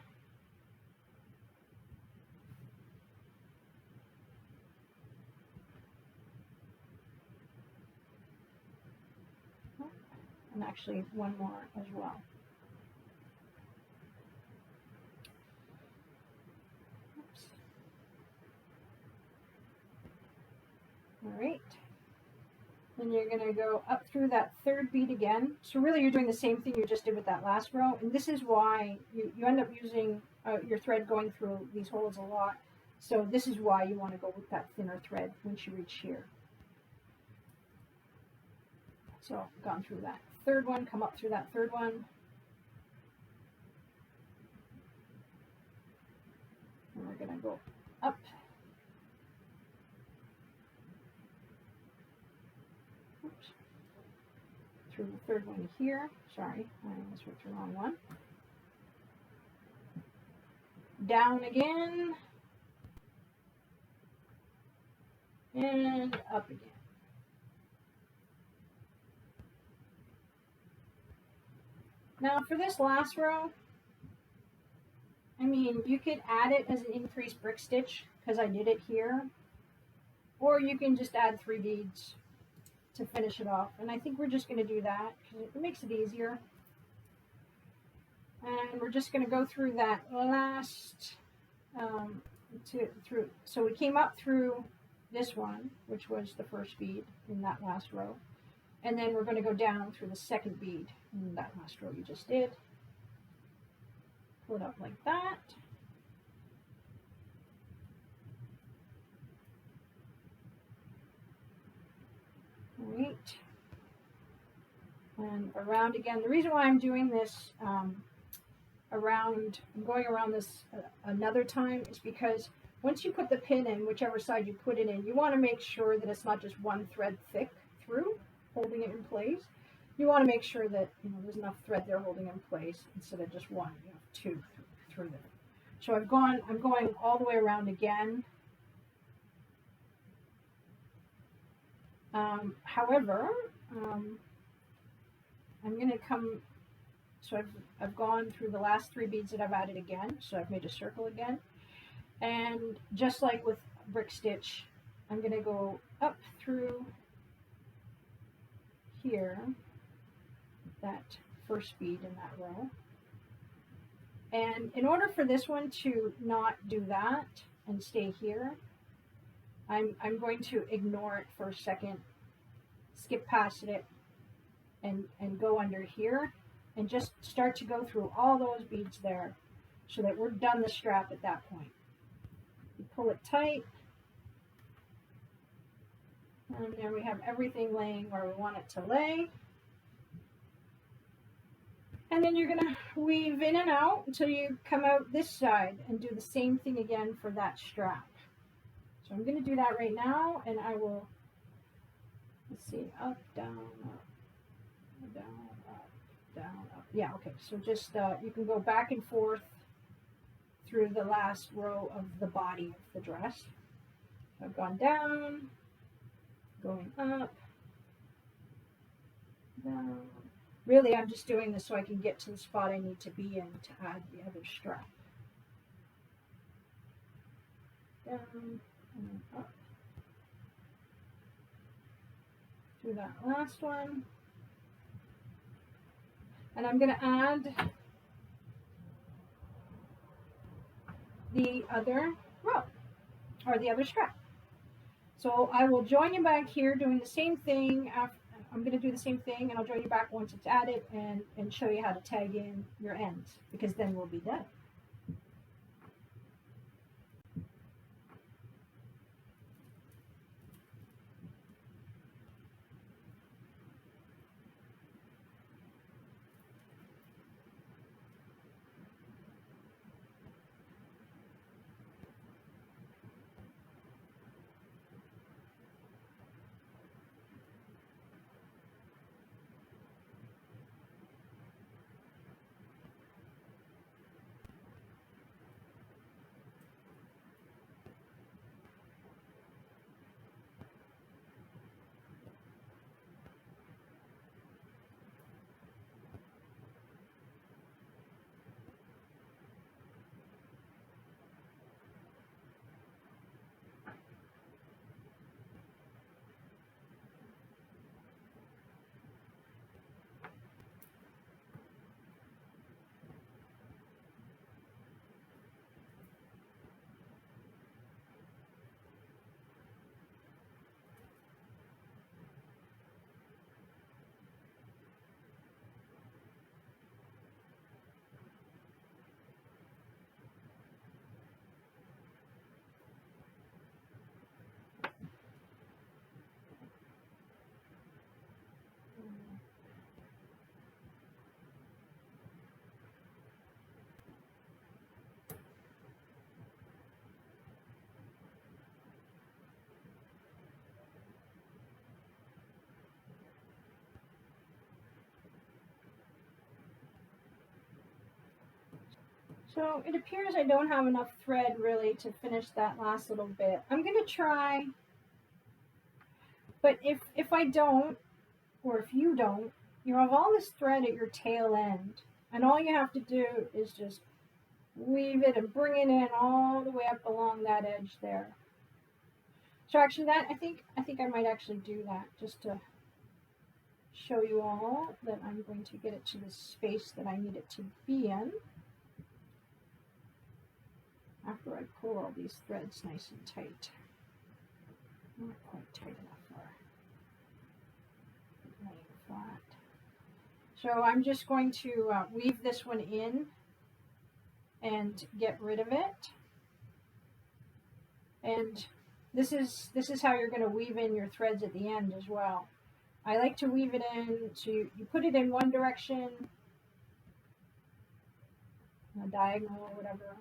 And actually one more as well. All right, then you're going to go up through that third bead again. So really you're doing the same thing you just did with that last row, and this is why you end up using your thread going through these holes a lot. So this is why you want to go with that thinner thread once you reach here. So gone through that third one, come up through that third one. And we're going to go up. Through the third one here. Sorry, I almost went through the wrong one. Down again. And up again. Now for this last row, I mean, you could add it as an increased brick stitch because I did it here. Or you can just add 3 beads to finish it off, and I think we're just going to do that because it makes it easier. And we're just going to go through that last so we came up through this one, which was the first bead in that last row, and then we're going to go down through the second bead in that last row you just did. Pull it up like that. Right, and around again. The reason why I'm doing this I'm going around this another time is because once you put the pin in, whichever side you put it in, you want to make sure that it's not just one thread thick through, holding it in place. You want to make sure that there's enough thread there holding in place instead of just one, 2 through there. So I'm going all the way around again. However, I'm going to come, so I've gone through the last 3 beads that I've added again, so I've made a circle again, and just like with brick stitch, I'm going to go up through here, that first bead in that row, and in order for this one to not do that and stay here, I'm going to ignore it for a second, skip past it, and go under here, and just start to go through all those beads there so that we're done the strap at that point. You pull it tight, and there we have everything laying where we want it to lay. And then you're going to weave in and out until you come out this side and do the same thing again for that strap. So I'm going to do that right now, and I will, let's see, up, down, up, down, up, down, up. Yeah, okay, so just, you can go back and forth through the last row of the body of the dress. I've gone down, going up, down. Really, I'm just doing this so I can get to the spot I need to be in to add the other strap. Down. And then up through that last one, and I'm going to add the other row or the other strap. So I will join you back here doing the same thing. I'm going to do the same thing, and I'll join you back once it's added and show you how to tag in your ends, because then we'll be done. So it appears I don't have enough thread really to finish that last little bit. I'm going to try, but if I don't, or if you don't, you have all this thread at your tail end, and all you have to do is just weave it and bring it in all the way up along that edge there. So actually that, I think I might actually do that just to show you all that I'm going to get it to the space that I need it to be in. After I pull all these threads nice and tight. Not quite tight enough for laying flat. So I'm just going to weave this one in and get rid of it. And this is how you're going to weave in your threads at the end as well. I like to weave it in, so you put it in one direction, a diagonal or whatever.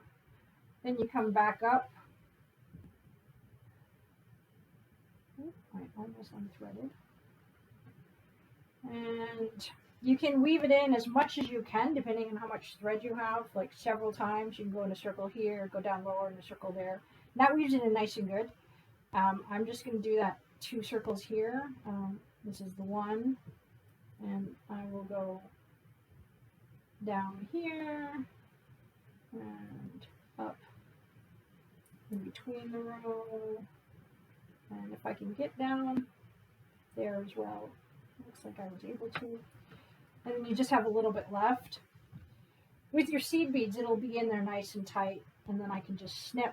Then you come back up. I almost unthreaded. And you can weave it in as much as you can, depending on how much thread you have, like several times. You can go in a circle here, go down lower in a circle there. And that weaves it in nice and good. I'm just going to do that 2 circles here. This is the one. And I will go down here and up in between the row, and if I can get down there as well, looks like I was able to, and then you just have a little bit left. With your seed beads, it'll be in there nice and tight, and then I can just snip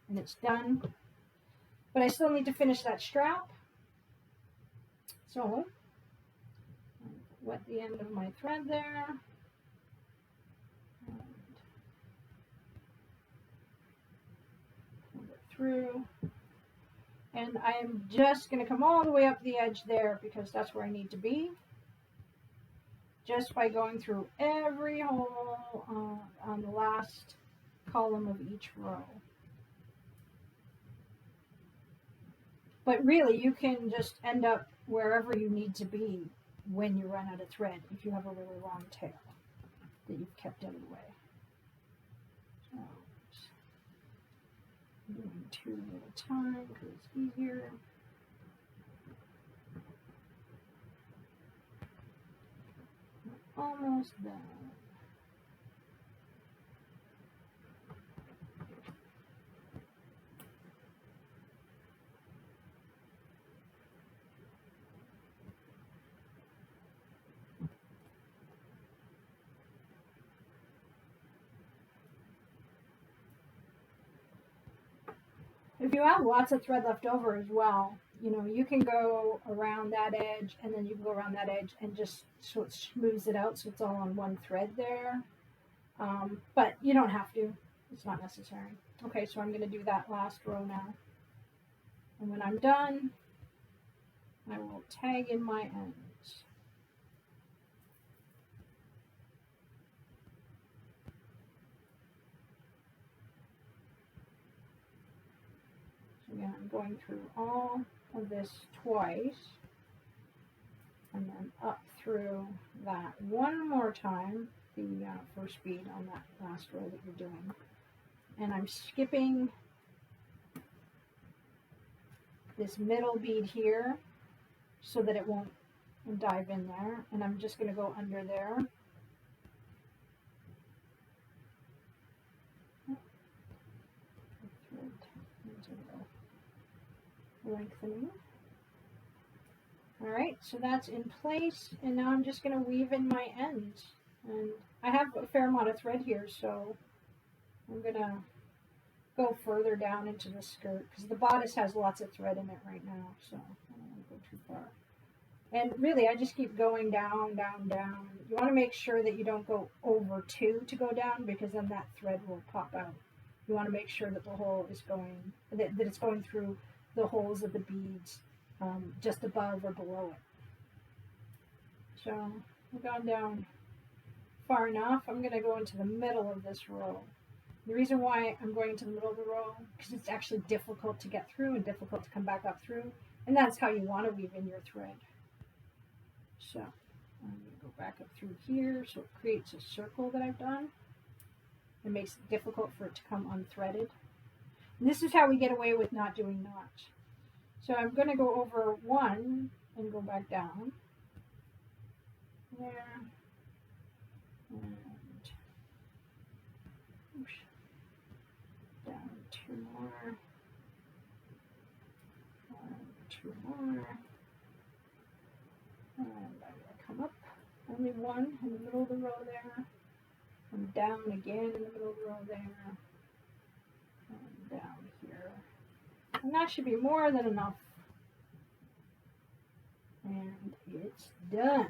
and it's done. But I still need to finish that strap, so wet the end of my thread there. Through, and I am just going to come all the way up the edge there because that's where I need to be, just by going through every hole on the last column of each row. But really you can just end up wherever you need to be when you run out of thread if you have a really long tail that you've kept out of the way. So, doing 2 at a time because it's easier. Almost done. If you have lots of thread left over as well, you know, you can go around that edge and then you can go around that edge and just so it smooths it out so it's all on one thread there. But you don't have to. It's not necessary. Okay, so I'm going to do that last row now. And when I'm done, I will tag in my ends. So again, I'm going through all of this twice, and then up through that one more time, the first bead on that last row that you're doing. And I'm skipping this middle bead here so that it won't dive in there, and I'm just going to go under there. Lengthening. All right, so that's in place, and now I'm just going to weave in my ends. And I have a fair amount of thread here, so I'm going to go further down into the skirt because the bodice has lots of thread in it right now, so I don't want to go too far. And really, I just keep going down, down, down. You want to make sure that you don't go over two to go down because then that thread will pop out. You want to make sure that the hole is going, that it's going through the holes of the beads just above or below it. So I've gone down far enough. I'm going to go into the middle of this row. The reason why I'm going to the middle of the row, because it's actually difficult to get through and difficult to come back up through, and that's how you want to weave in your thread. So I'm going to go back up through here so it creates a circle that I've done. It makes it difficult for it to come unthreaded. And this is how we get away with not doing knots. So I'm going to go over one and go back down. There. And oops, down two more. Two more. And I'm going to come up. Only one in the middle of the row there. And down again in the middle of the row there. And down here. And that should be more than enough. And it's done.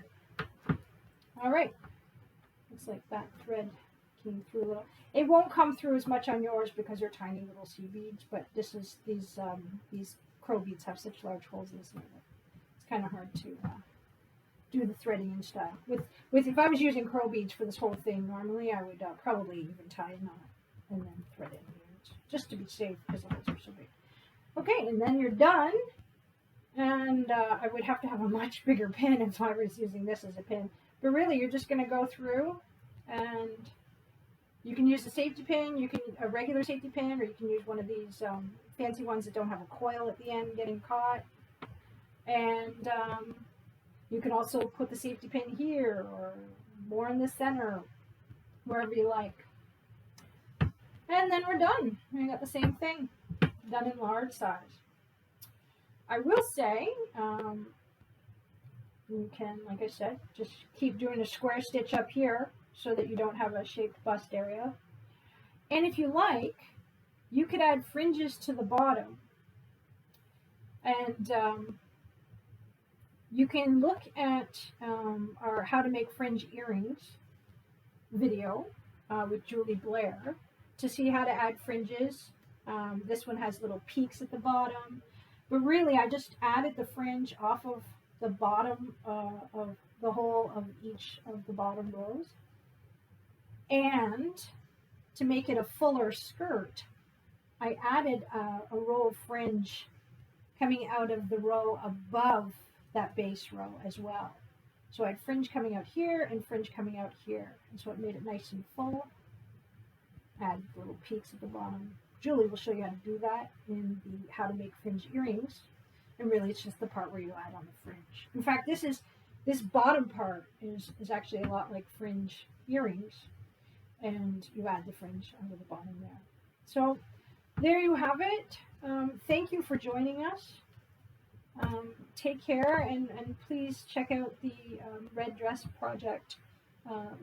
All right. Looks like that thread came through a little. It won't come through as much on yours because they're tiny little sea beads, but this is these crow beads have such large holes in the center. It's kind of hard to do the threading in style. With if I was using crow beads for this whole thing, normally I would probably even tie a knot and then thread it in the ends, just to be safe because the holes are so big. Okay, and then you're done. And I would have to have a much bigger pin if I was using this as a pin. But really, you're just going to go through, and you can use a safety pin, a regular safety pin, or you can use one of these fancy ones that don't have a coil at the end getting caught. And you can also put the safety pin here or more in the center, wherever you like. And then we're done. We got the same thing, done in large size. I will say, you can, like I said, just keep doing a square stitch up here so that you don't have a shaped bust area. And if you like, you could add fringes to the bottom. And you can look at our How to Make Fringe Earrings video with Julie Blair to see how to add fringes. This one has little peaks at the bottom. But really, I just added the fringe off of the bottom of the hole of each of the bottom rows. And to make it a fuller skirt, I added a row of fringe coming out of the row above that base row as well. So I had fringe coming out here and fringe coming out here. And so it made it nice and full. Add little peaks at the bottom. Julie will show you how to do that in the How to Make Fringe Earrings. And really, it's just the part where you add on the fringe. In fact, this bottom part is actually a lot like fringe earrings. And you add the fringe under the bottom there. So there you have it. Thank you for joining us. Take care, and please check out the REDress Project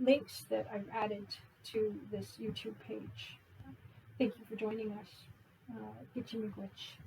links that I've added to this YouTube page. Thank you for joining us, Gitchimigwitch.